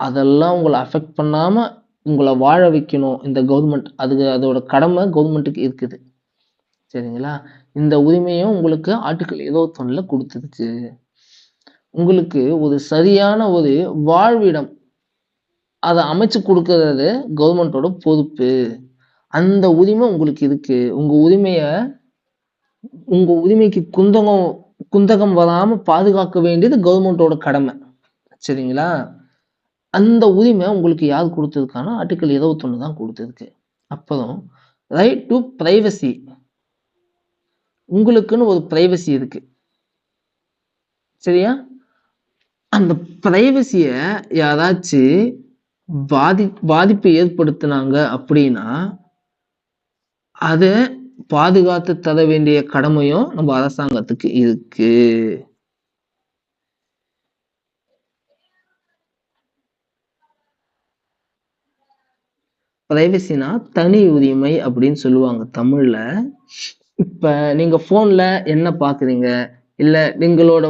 அதெல்லாம் உங்களை அஃபெக்ட் பண்ணாம உங்களை வாழ வைக்கணும் இந்த கவர்மெண்ட். அதோட கடமை கவர்மெண்ட்டுக்கு இருக்குது. சரிங்களா? இந்த உரிமையும் உங்களுக்கு ஆர்டிகல் 21 கொடுத்துருக்கு. உங்களுக்கு ஒரு சரியான ஒரு வாழ்விடம் அதை அமைச்சு கொடுக்கறது கவர்மெண்டோட பொறுப்பு. அந்த உரிமை உங்களுக்கு இருக்கு. உங்க உரிமைக்கு குந்தகம் வராம பாதுகாக்க வேண்டியது கவர்மெண்டோட கடமை. சரிங்களா? அந்த உரிமை உங்களுக்கு யார் கொடுத்ததுக்கான ஆர்டிகல் 21 தான் கொடுத்திருக்கு. அப்புறம் ரைட் டு பிரைவசி. உங்களுக்குன்னு ஒரு பிரைவசி இருக்கு. சரியா? அந்த பிரைவசிய யாராச்சும் பாதிப்பு ஏற்படுத்தினாங்க அப்படின்னா அதை பாதுகாத்து தர வேண்டிய கடமையும் நம்ம அரசாங்கத்துக்கு இருக்கு. பிரைவசினா தனி உரிமை அப்படின்னு சொல்லுவாங்க தமிழ்ல. இப்ப நீங்க போன்ல என்ன பாக்குறீங்க, இல்ல நீங்களோட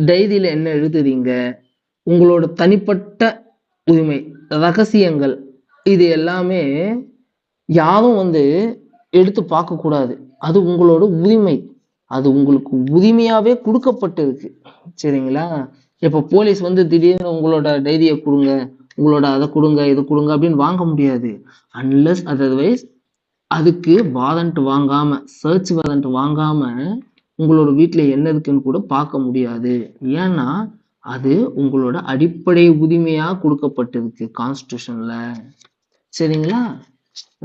டைரியில என்ன எழுதுறீங்க, உங்களோட தனிப்பட்ட உரிமை, ரகசியங்கள், இது எல்லாமே யாரும் எடுத்து பார்க்க கூடாது. அது உங்களோட உரிமை. அது உங்களுக்கு உரிமையாவே கொடுக்கப்பட்டிருக்கு. சரிங்களா? இப்ப போலீஸ் திடீர்னு உங்களோட டைரியை கொடுங்க, உங்களோட அதை கொடுங்க, இது கொடுங்க அப்படின்னு வாங்க முடியாது. அன்லெஸ் அதர்வைஸ் அதுக்கு வாரண்ட் வாங்காம, சர்ச் வாரண்ட் வாங்காம உங்களோட வீட்டுல என்ன இருக்குன்னு கூட பார்க்க முடியாது. ஏன்னா அது உங்களோட அடிப்படை உரிமையா கொடுக்கப்பட்டிருக்கு கான்ஸ்டிடியூஷன்ல. சரிங்களா?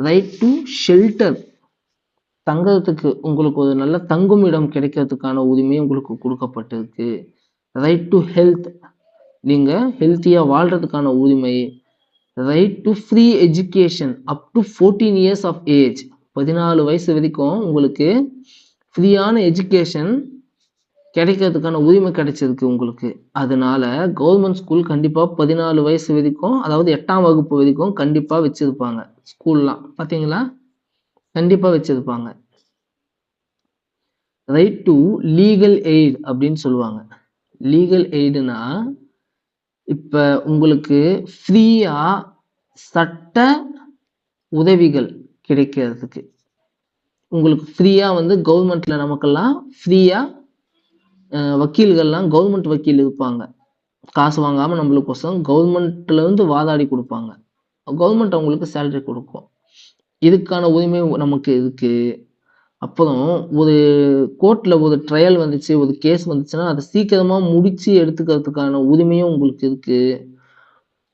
Right to shelter. தங்கறதுக்கு உங்களுக்கு ஒரு நல்ல தங்கும் இடம் கிடைக்கிறதுக்கான உரிமை உங்களுக்கு கொடுக்கப்பட்டிருக்கு. Right to health. நீங்க ஹெல்த்தியா வாழ்றதுக்கான உரிமை. Right to free education up to 14 years of age. 14 வயசு வரைக்கும் உங்களுக்கு ஃப்ரீயான எஜுகேஷன் கிடைக்கிறதுக்கான உரிமை கிடைச்சிருக்கு உங்களுக்கு. அதனால கவர்மெண்ட் ஸ்கூல் கண்டிப்பா 14 வயசு வரைக்கும், அதாவது 8ஆம் வகுப்பு வரைக்கும் கண்டிப்பா வச்சிருப்பாங்க. ஸ்கூல்லாம் பாத்தீங்களா? கண்டிப்பா வச்சிருப்பாங்க. ரைட் டு லீகல் எய்ட் அப்படின்னு சொல்லுவாங்க. லீகல் எய்டுனா இப்ப உங்களுக்கு ஃப்ரீயா சட்ட உதவிகள் கிடைக்கிறதுக்கு, உங்களுக்கு ஃப்ரீயா கவர்மெண்ட்ல நமக்கெல்லாம் ஃப்ரீயா வக்கீல்கள்லாம் கவர்மெண்ட் வக்கீல் இருப்பாங்க. காசு வாங்காம நம்மளுக்கோசம் கவர்மெண்ட்ல வாதாடி கொடுப்பாங்க. கவர்மெண்ட் அவங்களுக்கு சேலரி கொடுக்கும். இதுக்கான உரிமை நமக்கு இருக்கு. அப்புறம் ஒரு கோர்ட்ல ஒரு ட்ரையல் வந்துச்சு, ஒரு கேஸ் வந்துச்சுன்னா அதை சீக்கிரமா முடிச்சு எடுத்துக்கிறதுக்கான உரிமையும் உங்களுக்கு இருக்கு.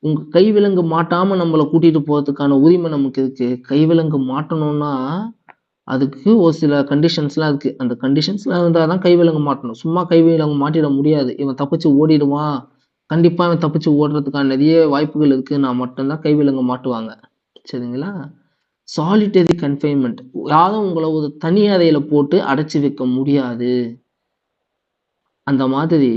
உங்க கைவிலங்கு மாட்டாம நம்மளை கூட்டிட்டு போறதுக்கான உரிமை நமக்கு இருக்கு. கைவிலங்கு மாட்டணும்னா அதுக்கு ஒரு சில கண்டிஷன்ஸ்லாம் இருக்கு. அந்த கண்டிஷன்ஸ்லாம் இருந்தாதான் கைவிலங்கு மாட்டணும். சும்மா கைவிலங்கு மாட்டிட முடியாது. இவன் தப்பிச்சு ஓடிடுவான், கண்டிப்பா இவன் தப்பிச்சு ஓடுறதுக்கான நிறைய வாய்ப்புகள் இருக்குன்னா மட்டும்தான் கைவிலங்கு மாட்டுவாங்க. சரிங்களா? Solitary confinement. யாரும் உங்களை ஒரு தனி அறையில போட்டு அடைச்சி வைக்க முடியாது. அந்த மாதிரி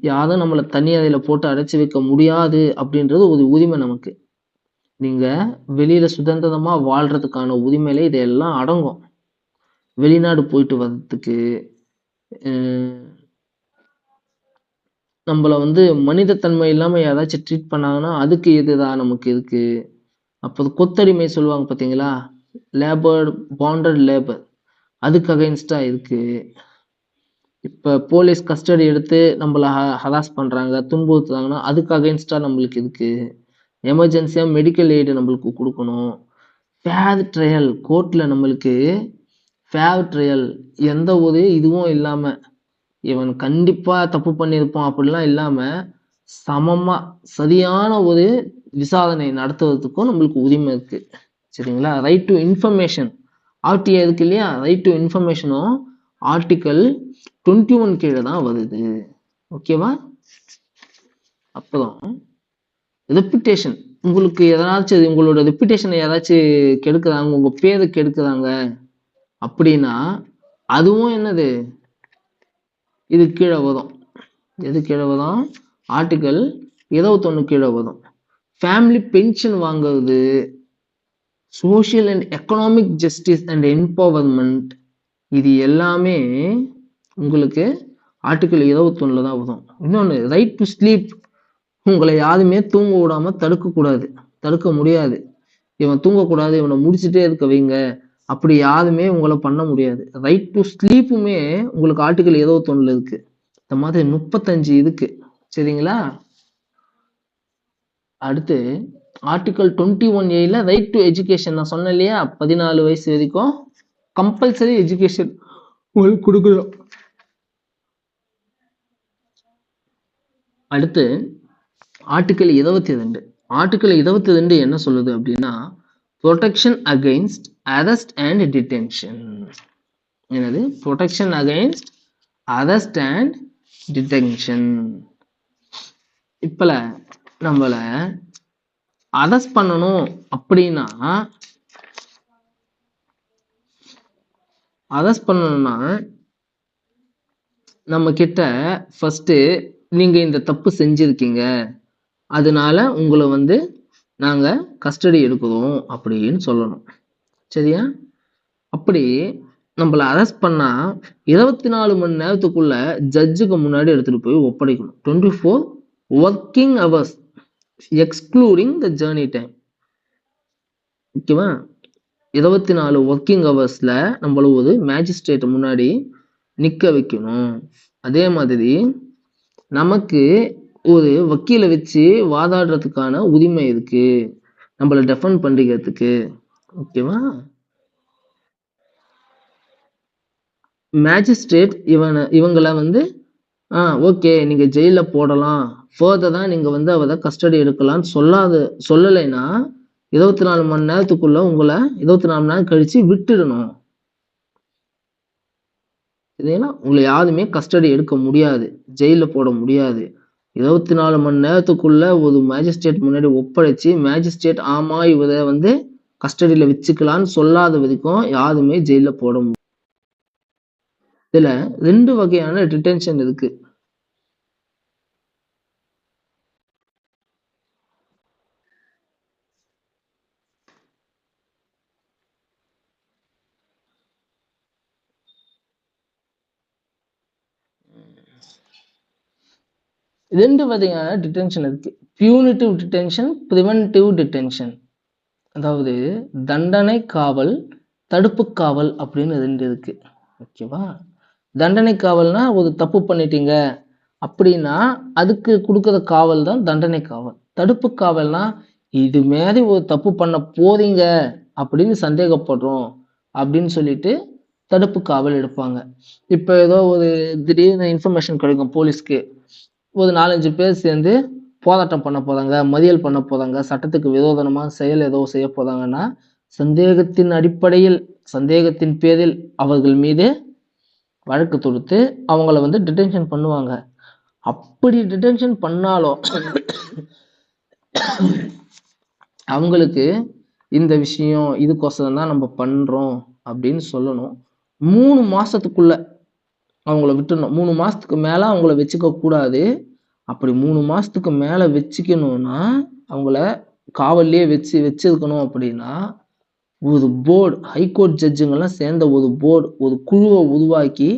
யாரும் நம்மளை தனி அறையில போட்டு அடைச்சி வைக்க முடியாது அப்படின்றது ஒரு உரிமை நமக்கு. நீங்க வெளியில சுதந்திரமா வாழ்றதுக்கான உரிமையில இதெல்லாம் அடங்கும். வெளிநாடு போயிட்டு வர்றதுக்கு, நம்மள வந்து மனிதத்தன்மை இல்லாம யாராச்சும் ட்ரீட் பண்ணாங்கன்னா அதுக்கு எதிராக நமக்கு இருக்கு. அப்போ கொத்தடிமை சொல்லுவாங்க பார்த்தீங்களா, லேபர் பாண்டட் லேபர், அதுக்கு அகைன்ஸ்டா இருக்கு. இப்போ போலீஸ் கஸ்டடி எடுத்து நம்மள ஹராஸ் பண்றாங்க, துன்புறுத்துறாங்கன்னா அதுக்கு அகைன்ஸ்டா நம்மளுக்கு இருக்கு. எமர்ஜென்சியா மெடிக்கல் எய்டு நம்மளுக்கு கொடுக்கணும். ஃபேர் ட்ரையல், கோர்ட்ல நம்மளுக்கு ஃபேர் ட்ரையல், எந்த ஒரு இதுவும் இல்லாம இவன் கண்டிப்பா தப்பு பண்ணியிருப்பான் அப்படிலாம் இல்லாம சமமா சரியான ஒரு விசாரணை நடத்துவதற்கும் நம்மளுக்கு உரிமை இருக்கு. சரிங்களா? ரைட் டு இன்ஃபர்மேஷன், ஆர்டிஐ இருக்கு இல்லையா, ரைட் டு இன்ஃபர்மேஷனும் ஆர்டிகல் 21 கீழே தான் வருது. ஓகேவா? அப்புறம் ரெப்புடேஷன், உங்களுக்கு எதனாச்சும் உங்களோட ரெப்புடேஷனை யாராச்சும் கெடுக்குறாங்க, உங்க பேரு கெடுக்குறாங்க அப்படின்னா அதுவும் என்னது, இது கீழே வரும். எது கீழே வரும்? ஆர்டிகல் 21 கீழே வரும். ஃபேமிலி பென்ஷன் வாங்குறது, social and economic justice and empowerment, இது எல்லாமே உங்களுக்கு ஆர்டிகல் 21 தான் வரும். இன்னொன்று ரைட் டு ஸ்லீப், உங்களை யாருமே தூங்க விடாம தடுக்க முடியாது. இவன் தூங்கக்கூடாது, இவனை முடிச்சுட்டே இருக்க வைங்க, அப்படி யாருமே உங்களை பண்ண முடியாது. ரைட் டு ஸ்லீப்புமே உங்களுக்கு ஆர்டிகல் 21 இருக்கு. இந்த மாதிரி 35 இருக்கு. சரிங்களா? அடுத்து article 21A right to education, நான் சொன்னேன் இல்லையா, 14 வயசு வரைக்கும் கம்பல்சரி எஜுகேஷன் உங்களுக்கு கொடுக்கணும். அடுத்து ஆர்டிகல் 22. ஆர்டிகல் 22 என்ன சொல்லுது அப்படின்னா, protection against arrest and detention. என்னது? Protection against arrest and detention. இப்பல நம்மள அரெஸ்ட் பண்ணணும் அப்படின்னா, நம்ம கிட்ட ஃபர்ஸ்ட் நீங்க இந்த தப்பு செஞ்சிருக்கீங்க, அதனால உங்களை வந்து நாங்க கஸ்டடி எடுக்கிறோம் அப்படின்னு சொல்லணும். சரியா? அப்படி நம்மள அரெஸ்ட் பண்ணா 24 மணி நேரத்துக்குள்ள ஜட்ஜுக்கு முன்னாடி எடுத்துட்டு போய் ஒப்படைக்கணும். 24 working hours excluding the journey time. ஓகேவா? 24 ஒர்க்கிங் ஹவர்ஸ்ல நம்மள ஒரு மேஜிஸ்ட்ரேட் முன்னாடி நிக்க வைக்கணும். அதே மாதிரி நமக்கு ஒரு வக்கீலை வச்சு வாதாடுறதுக்கான உரிமை இருக்கு, நம்மள டெஃபெண்ட் பண்ணிக்கிறதுக்கு. ஓகேவா? மேஜிஸ்ட்ரேட் இவங்களை வந்து ஓகே நீங்க ஜெயில போடலாம், ஃபர்தரா நீங்க வந்து அவரை கஸ்டடி எடுக்கலாம்னு சொல்லலைன்னா 24 மணி நேரத்துக்குள்ள உங்களை 24 மணி நேரம் கழிச்சு விட்டுடணும். சரிங்களா? உங்களை யாருமே கஸ்டடி எடுக்க முடியாது, ஜெயில போட முடியாது. 24 மணி நேரத்துக்குள்ள ஒரு மேஜிஸ்ட்ரேட் முன்னாடி ஒப்படைச்சு மேஜிஸ்ட்ரேட் ஆமா இவரை வந்து கஸ்டடியில வச்சுக்கலான்னு சொல்லாத வரைக்கும் யாருமே ஜெயில போட முடியும். இதுல 2 வகையான டிடென்ஷன் இருக்கு. Punitive detention, preventive detention. அதாவது தண்டனை காவல், தடுப்பு காவல் அப்படின்னு 2 இருக்கு. ஓகேவா? தண்டனை காவல்னா ஒரு தப்பு பண்ணிட்டீங்க அப்படின்னா அதுக்கு கொடுக்குற காவல் தான் தண்டனை காவல். தடுப்பு காவல்னா இது மாதிரி ஒரு தப்பு பண்ண போறீங்க அப்படின்னு சந்தேகப்படுறோம் அப்படின்னு சொல்லிட்டு தடுப்பு காவல் எடுப்பாங்க. இப்போ ஏதோ ஒரு திடீர்னு இன்ஃபர்மேஷன் கிடைக்கும் போலீஸ்க்கு, ஒரு 4-5 பேர் சேர்ந்து போராட்டம் பண்ண போறாங்க, மறியல் பண்ண போறாங்க, சட்டத்துக்கு விரோதமா செயல் ஏதோ செய்ய போறாங்கன்னா சந்தேகத்தின் அடிப்படையில், சந்தேகத்தின் பேரில் அவர்கள் மீது வழக்கு தொடுத்து அவங்கள வந்து டிடென்ஷன் பண்ணுவாங்க. அப்படி டிடென்ஷன் பண்ணாலும் அவங்களுக்கு இந்த விஷயம் இதுக்கோசரம் தான் நம்ம பண்றோம் அப்படின்னு சொல்லணும். 3 மாசத்துக்குள்ள அவங்கள விட்டுடணும். 3 மாசத்துக்கு மேல அவங்கள வச்சுக்க கூடாது. அப்படி 3 மாசத்துக்கு மேல வச்சுக்கணும்னா அவங்கள காவல்லே வச்சிருக்கணும் அப்படின்னா ஒரு போர்டு, ஹைகோர்ட் ஜட்ஜுங்கெல்லாம் சேர்ந்த ஒரு போர்டு, ஒரு குழுவை உருவாக்கி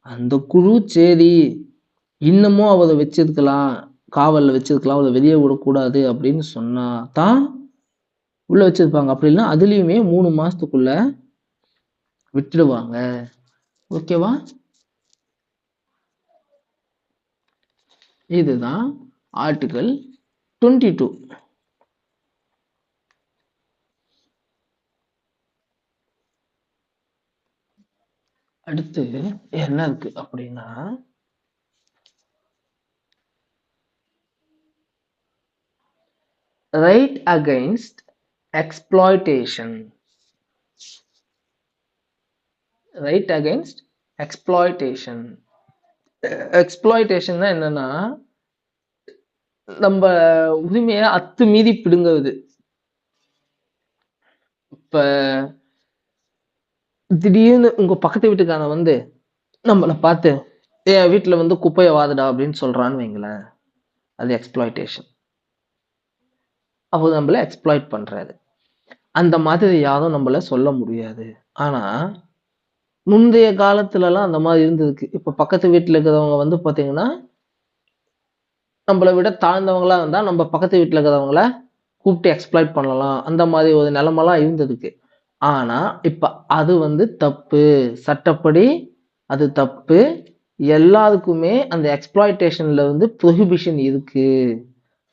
அந்த குழு சரி இன்னமும் அவரை வச்சிருக்கலாம், காவல்ல வச்சிருக்கலாம், அவரை வெளியே விடக்கூடாது அப்படின்னு சொன்னா தான் உள்ள வச்சிருப்பாங்க. அப்படி இல்லைன்னா அதுலயுமே 3 மாசத்துக்குள்ள விட்டுடுவாங்க. ஓகேவா? இதுதான் ஆர்டிகல் 22. அடுத்து என்ன இருக்கு அப்படின்னா right against exploitation. Right against exploitation. எக்ஸ்ப்ளாய்டேஷன்னா என்னன்னா நம்ம உரிமையை அத்துமீறி பிடுங்குவது. இப்ப திடீர்னு உங்க பக்கத்து வீட்டுக்காரன் வந்து நம்மளை பார்த்து என் வீட்டுல வந்து குப்பையை வாதுடா அப்படின்னு சொல்றான்னு வைங்களேன், அது எக்ஸ்ப்ளாய்டேஷன். அவர் நம்மள எக்ஸ்ப்ளாய்ட் பண்றாரு. அந்த மாதிரி யாரும் நம்மள சொல்ல முடியாது. ஆனா முந்தைய காலத்துலலாம் அந்த மாதிரி இருந்திருக்கு. இப்ப பக்கத்து வீட்டுல இருக்கிறவங்க வந்து பாத்தீங்கன்னா நம்மளை விட தாழ்ந்தவங்களா இருந்தா நம்ம பக்கத்து வீட்டுல இருக்கிறவங்கள கூப்பிட்டு எக்ஸ்ப்ளாய்ட் பண்ணலாம். அந்த மாதிரி ஒரு நிலைமெல்லாம் இருந்ததுக்கு. ஆனா இப்ப அது வந்து தப்பு, சட்டப்படி அது தப்பு. எல்லாருக்குமே அந்த எக்ஸ்ப்ளாய்டேஷன்ல வந்து ப்ரொஹிபிஷன் இருக்கு.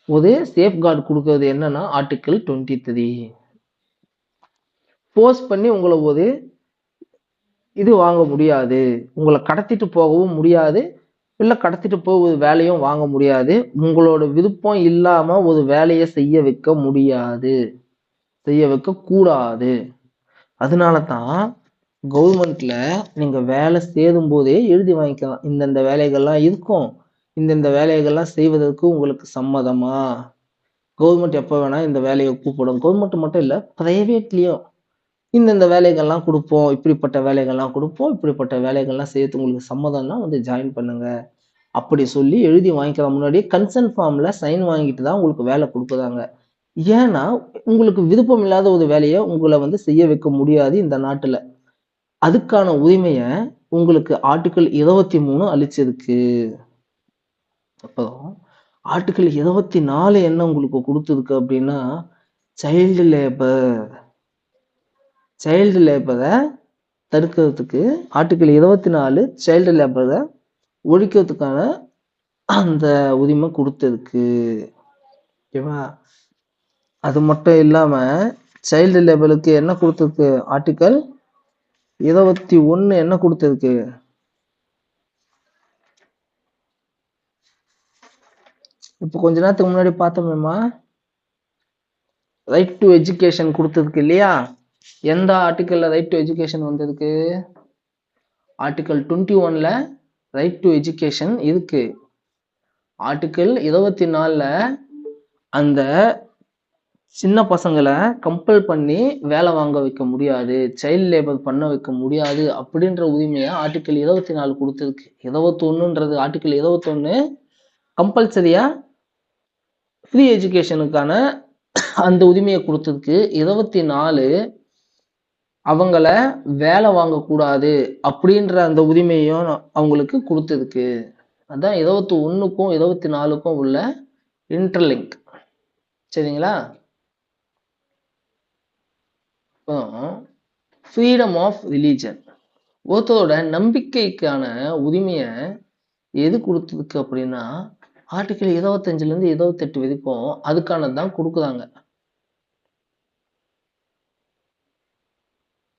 ஒரு சேஃப்கார்டு கொடுக்கறது என்னன்னா ஆர்டிகல் 23. ஃபோர்ஸ் பண்ணி உங்களை ஒரு இது வாங்க முடியாது, உங்களை கடத்திட்டு போகவும் முடியாது, இல்ல கடத்திட்டு போய் ஒரு வேலையும் வாங்க முடியாது. உங்களோட விருப்பம் இல்லாம ஒரு வேலையை செய்ய வைக்க முடியாது, செய்ய வைக்க கூடாது. அதனாலதான் கவர்மெண்ட்ல நீங்க வேலை சேரும் போதே எழுதி வாங்கிக்கலாம், இந்தந்த வேலைகள்லாம் இருக்கும், இந்தந்த வேலைகள்லாம் செய்வதற்கு உங்களுக்கு சம்மதமா. கவர்மெண்ட் எப்ப வேணா இந்த வேலையை கூப்பிடும். கவர்மெண்ட் மட்டும் இல்ல, பிரைவேட்லயும் இந்தந்த வேலைகள்லாம் கொடுப்போம், இப்படிப்பட்ட வேலைகள்லாம் கொடுப்போம், இப்படிப்பட்ட வேலைகள்லாம் செய்யறதுக்கு உங்களுக்கு சம்மதம்னா வந்து ஜாயின் பண்ணுங்க அப்படி சொல்லி எழுதி வாங்கிக்கிற முன்னாடி கன்சென்ட் ஃபார்ம்ல சைன் வாங்கிட்டு தான் உங்களுக்கு வேலை கொடுக்குறாங்க. ஏன்னா உங்களுக்கு விருப்பம் இல்லாத ஒரு வேலையை உங்களை வந்து செய்ய வைக்க முடியாது இந்த நாட்டுல. அதுக்கான உரிமைய உங்களுக்கு ஆர்டிகல் 23 அளிச்சிருக்கு. அப்புறம் ஆர்டிகல் 24 என்ன உங்களுக்கு கொடுத்துருக்கு அப்படின்னா சைல்டு லேபர். சைல்டு லேபரை தடுக்கிறதுக்கு ஆர்டிகல் 24 சைல்டு லேபரை ஒழிக்கிறதுக்கான அந்த உரிமை கொடுத்திருக்கு. ஓகேவா? அது மட்டும் இல்லாம சைல்டு லேபருக்கு என்ன கொடுத்திருக்கு, ஆர்டிகல் 21 என்ன கொடுத்திருக்கு, இப்ப கொஞ்ச நேரத்துக்கு முன்னாடி பார்த்தோமேமா, ரைட் டு எஜுகேஷன் கொடுத்திருக்கு இல்லையா? எந்த ஆர்டிகல்ல ரைட் டு எஜுகேஷன் வந்திருக்கு? ஆர்டிகல் 21ல ரைட் டு எஜுகேஷன் இருக்கு. ஆர்டிகல் 24ல அந்த சின்ன பசங்களை கம்பல் பண்ணி வேலை வாங்க வைக்க முடியாது, சைல்டு லேபர் பண்ண வைக்க முடியாது அப்படின்ற உரிமையை ஆர்டிகல் 24 கொடுத்திருக்கு. 21ன்றது ஆர்டிகல் 21 கம்பல்சரியா ஃப்ரீ எஜுகேஷனுக்கான அந்த உரிமையை கொடுத்திருக்கு. 24 அவங்கள வேலை வாங்கக்கூடாது அப்படின்ற அந்த உரிமையும் அவங்களுக்கு கொடுத்திருக்கு. அதான் 21க்கும் 24க்கும் உள்ள இன்டர்லிங்க். சரிங்களா? ஃப்ரீடம் ஆஃப் ரிலீஜன், ஒருத்தரோட நம்பிக்கைக்கான உரிமையை எது கொடுத்ததுக்கு அப்படின்னா ஆர்டிகல் 25ல இருந்து 28 வரைக்கும் அதுக்கானதான் கொடுக்குறாங்க.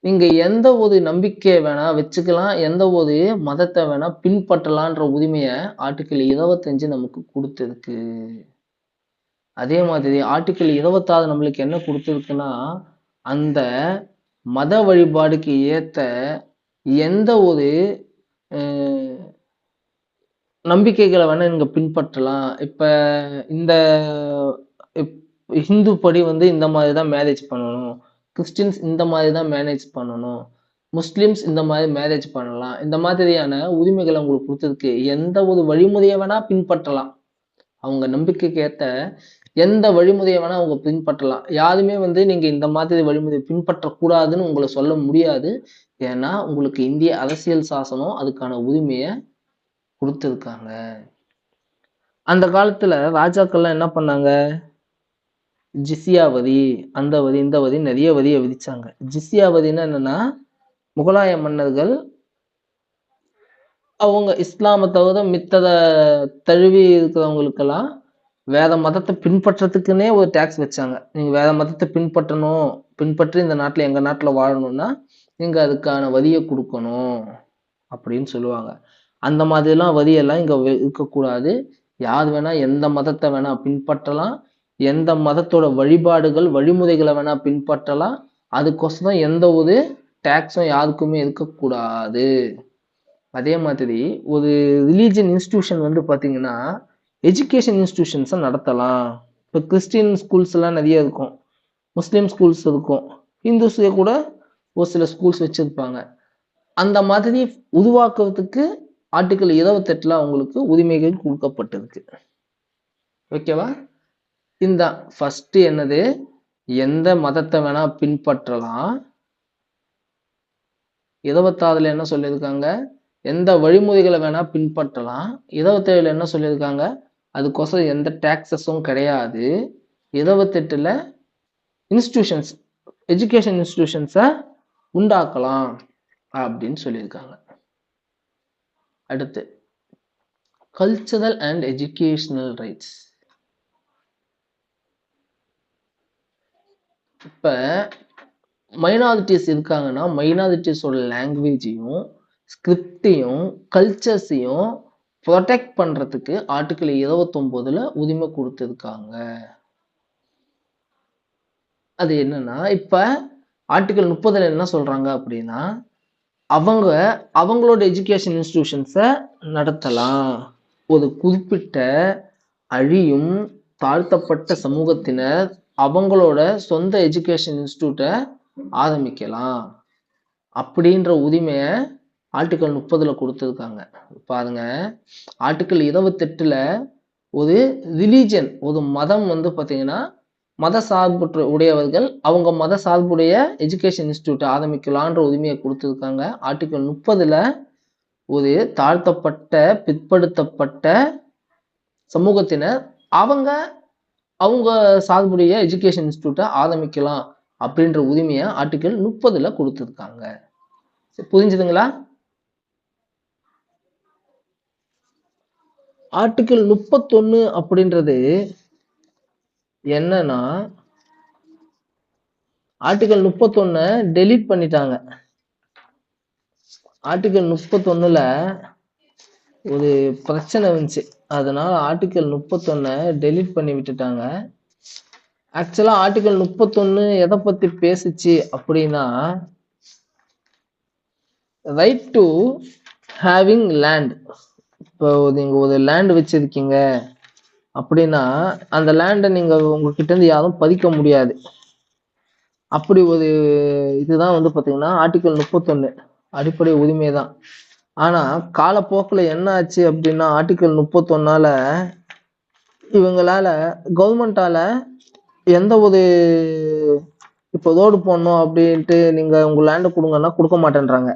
நீங்க எந்த ஒரு நம்பிக்கையை வேணா வச்சுக்கலாம், எந்த ஒரு மதத்தை வேணா பின்பற்றலான்ற உரிமையை ஆர்டிகல் 25 நமக்கு கொடுத்திருக்கு. அதே மாதிரி ஆர்டிகல் 26 நம்மளுக்கு என்ன கொடுத்திருக்குன்னா அந்த மத வழிபாடுக்கு ஏத்த எந்த ஒரு நம்பிக்கைகளை வேணா நீங்க பின்பற்றலாம். இப்ப இந்த ஹிந்து படி வந்து இந்த மாதிரிதான் மேரேஜ் பண்ணணும், கிறிஸ்டின்ஸ் இந்த மாதிரிதான் மேரேஜ் பண்ணணும், முஸ்லிம்ஸ் இந்த மாதிரி மேரேஜ் பண்ணலாம். இந்த மாதிரியான உரிமைகளை உங்களுக்கு கொடுத்திருக்கு. எந்த ஒரு வழிமுறையை வேணா பின்பற்றலாம், அவங்க நம்பிக்கைக்கு ஏத்த எந்த வழிமுறையை வேணா அவங்க பின்பற்றலாம். யாருமே வந்து நீங்க இந்த மாதிரி வழிமுறையை பின்பற்றக்கூடாதுன்னு உங்களை சொல்ல முடியாது. ஏன்னா உங்களுக்கு இந்திய அரசியல் சாசனம் அதுக்கான உரிமையை கொடுத்துருக்காங்க. அந்த காலத்துல ராஜாக்கள்லாம் என்ன பண்ணாங்க? ஜிஸ்யா வரி, அந்த வரி, இந்த வரி, நிறைய வரியை விதிச்சாங்க. ஜிஸ்யா வரின்னா என்னன்னா, முகலாய மன்னர்கள் அவங்க இஸ்லாமை தவிர மித்தத தழுவி இருக்கிறவங்களுக்கெல்லாம் வேற மதத்தை பின்பற்றத்துக்குன்னே ஒரு டேக்ஸ் வச்சாங்க. நீங்க வேற மதத்தை பின்பற்றி இந்த நாட்டுல எங்க நாட்டுல வாழணும்னா நீங்க அதுக்கான வரியை கொடுக்கணும் அப்படின்னு சொல்லுவாங்க. அந்த மாதிரிலாம் வரியெல்லாம் இங்க இருக்கக்கூடாது. யார் வேணா எந்த மதத்தை வேணா பின்பற்றலாம், எந்த மதத்தோட வழிபாடுகள் வழிமுறைகளை வேணா பின்பற்றலாம். அதுக்கோசரம் எந்த ஒரு டேக்ஸும் யாருக்குமே இருக்கக்கூடாது. அதே மாதிரி ஒரு ரிலீஜியன் இன்ஸ்டிடியூஷன் வந்து பாத்தீங்கன்னா எஜுகேஷன் இன்ஸ்டிடியூஷன்ஸை நடத்தலாம். இப்போ கிறிஸ்டின் ஸ்கூல்ஸ் எல்லாம் நிறைய இருக்கும், முஸ்லீம் ஸ்கூல்ஸ் இருக்கும், ஹிந்துஸே கூட ஒரு சில ஸ்கூல்ஸ் வச்சிருப்பாங்க. அந்த மாதிரி உருவாக்குறதுக்கு ஆர்டிகல் 28 அவங்களுக்கு உரிமைகள் கொடுக்கப்பட்டிருக்கு. ஓகேவா? இந்த ஃபர்ஸ்ட் என்னது, எந்த மதத்தை வேணா பின்பற்றலாம். 26 என்ன சொல்லியிருக்காங்க, எந்த வழிமுறைகளை வேணா பின்பற்றலாம். 27 என்ன சொல்லியிருக்காங்க, அதுக்கோசரம் எந்த டாக்ஸஸும் கிடையாது. 28 இன்ஸ்டிடியூஷன்ஸ், எஜுகேஷன் இன்ஸ்டிடியூஷன்ஸை உண்டாக்கலாம் அப்படின்னு சொல்லியிருக்காங்க. அடுத்து கல்ச்சரல் அண்ட் எஜுகேஷனல் ரைட்ஸ். இப்ப மைனாரிட்டிஸ் இருக்காங்கன்னா மைனாரிட்டிஸோட லாங்குவேஜையும் ஸ்கிரிப்டையும் கல்ச்சர்ஸையும் ப்ரொடெக்ட் பண்றதுக்கு ஆர்டிகல் 29 உரிமை கொடுத்திருக்காங்க. அது என்னன்னா, இப்ப ஆர்டிகல் 30 என்ன சொல்றாங்க அப்படின்னா, அவங்களோட எஜுகேஷன் இன்ஸ்டிடியூஷன்ஸை நடத்தலாம். ஒரு குறிப்பிட்ட அழியும் தாழ்த்தப்பட்ட சமூகத்தினர் அவங்களோட சொந்த எஜுகேஷன் இன்ஸ்டிடியூட்டை ஆரம்பிக்கலாம் அப்படின்ற உரிமையை ஆர்டிகல் 30 கொடுத்துருக்காங்க. பாருங்க, ஆர்டிகல் 28 ஒரு ரிலீஜன், ஒரு மதம் வந்து பார்த்தீங்கன்னா மத சார்புற்ற உடையவர்கள் அவங்க மத சார்புடைய எஜுகேஷன் இன்ஸ்டிடியூட் ஆரம்பிக்கலான்ற உரிமையை கொடுத்துருக்காங்க. ஆர்டிகல் 30 ஒரு தாழ்த்தப்பட்ட பிற்படுத்தப்பட்ட சமூகத்தினர் அவங்க சார்புடைய எஜுகேஷன் இன்ஸ்டிடியூட்டை ஆரம்பிக்கலாம் அப்படின்ற உரிமையை ஆர்டிகல் 30 கொடுத்துருக்காங்க. புரிஞ்சுதுங்களா? ஆர்டிகல் 31 அப்படின்றது என்னன்னா, ஆர்டிகல் 31 டெலீட் பண்ணிட்டாங்க. ஆர்டிகல் 31 ஒரு பிரச்சனை வந்துச்சு, அதனால ஆர்டிகல் 31 டெலீட் பண்ணி விட்டுட்டாங்க. ஆக்சுவலா ஆர்டிகல் 31 எதை பத்தி பேசுச்சு அப்படின்னா, ரைட் டு ஹேவிங் லேண்ட். இப்போ நீங்க ஒரு லேண்ட் வச்சிருக்கீங்க அப்படின்னா அந்த லேண்டை நீங்க உங்ககிட்ட இருந்து யாரும் பறிக்க முடியாது. அப்படி ஒரு இதுதான் வந்து பாத்தீங்கன்னா ஆர்டிகல் 31 அடிப்படை உரிமை தான். ஆனா காலப்போக்கில் என்ன ஆச்சு அப்படின்னா, ஆர்டிகல் 31 இவங்களால கவர்மெண்டால எந்த ஒரு இப்போ ரோடு போடணும் அப்படின்ட்டு நீங்க உங்க லேண்டை கொடுங்கன்னா கொடுக்க மாட்டேன்றாங்க.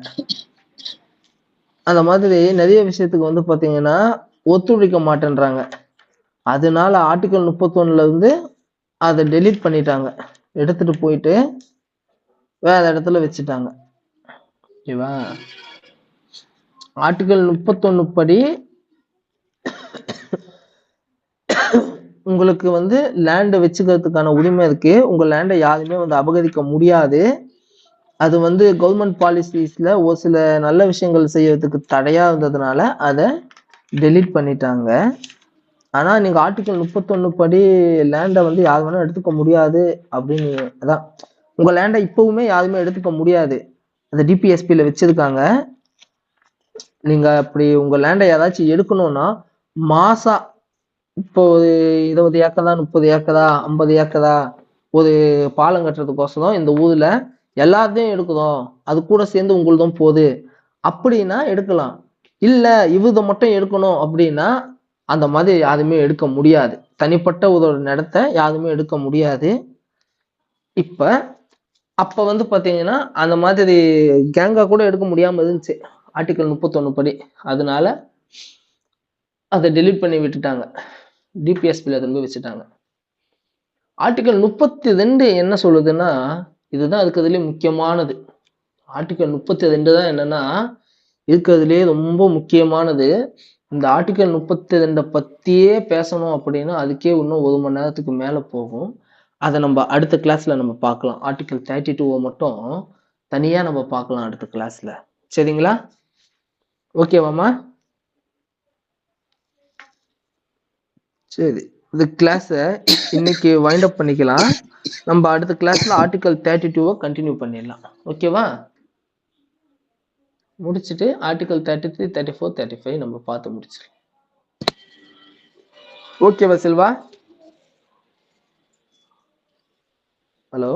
அந்த மாதிரி நிறைய விஷயத்துக்கு வந்து பாத்தீங்கன்னா ஒத்துழைக்க மாட்டேன்றாங்க. அதனால ஆர்டிகல் 31 அதை டெலீட் பண்ணிட்டாங்க, எடுத்துட்டு போயிட்டு வேற இடத்துல வச்சுட்டாங்க. ஓகேவா? ஆர்டிகல் 31 படி உங்களுக்கு வந்து லேண்டை வச்சுக்கிறதுக்கான உரிமை இருக்கு. உங்க லேண்டை யாருமே வந்து அபகரிக்க முடியாது. அது வந்து கவர்மெண்ட் பாலிசிஸ்ல ஒரு சில நல்ல விஷயங்கள் செய்யறதுக்கு தடையா இருந்ததுனால அதை டெலீட் பண்ணிட்டாங்க. ஆனா நீங்க ஆர்டிகல் 31 படி லேண்டை வந்து யார் வேணா எடுத்துக்க முடியாது அப்படின்னு, அதான் உங்க லேண்டை இப்பவுமே யாருமே எடுத்துக்க முடியாது. அதை டிபிஎஸ்பியில வச்சிருக்காங்க. நீங்க அப்படி உங்க லேண்டை ஏதாச்சும் எடுக்கணும்னா மாசா இப்போ ஒரு 20 ஏக்கரா 30 ஏக்கரா 50 ஏக்கரா ஒரு பாலம் கட்டுறதுக்கோசரம் இந்த ஊர்ல எல்லாத்தையும் எடுக்குதோம், அது கூட சேர்ந்து உங்களுதும் போகுது அப்படின்னா எடுக்கலாம். இல்ல இவத மட்டும் எடுக்கணும் அப்படின்னா அந்த மாதிரி யாருமே எடுக்க முடியாது. தனிப்பட்ட ஒரு இடத்த யாருமே எடுக்க முடியாது. அப்ப வந்து பாத்தீங்கன்னா அந்த மாதிரி கேங்கா கூட எடுக்க முடியாம இருந்துச்சு ஆர்டிகல் 31 படி. அதனால அதை டெலீட் பண்ணி விட்டுட்டாங்க, டிபிஎஸ்பில திரும்ப வச்சுட்டாங்க. ஆர்டிகல் 32 என்ன சொல்லுதுன்னா, இதுதான் இருக்கிறதுலே முக்கியமானது. ஆர்டிகல் 32 தான் என்னன்னா இருக்கிறதுலே ரொம்ப முக்கியமானது. இந்த ஆர்டிகல் 32 பத்தியே பேசணும் அப்படின்னா அதுக்கே இன்னும் 1 மணி நேரத்துக்கு மேல போகும். அதை நம்ம அடுத்த கிளாஸ்ல நம்ம பார்க்கலாம். ஆர்டிகல் 32 மட்டும் தனியா நம்ம பார்க்கலாம் அடுத்த கிளாஸ்ல. சரிங்களா? ஓகேவாமா? சரி, இந்த கிளாஸை இன்னைக்கு வைண்ட் அப் பண்ணிக்கலாம். நம்ம அடுத்த கிளாஸ்ல ஆர்டிகல் 32 கண்டினியூ பண்ணிடலாம். ஓகேவா? முடிச்சுட்டு ஆர்டிகல் 33, 34, 35 நம்ம பார்த்து முடிச்சிடலாம். ஓகேவா செல்வா? ஹலோ.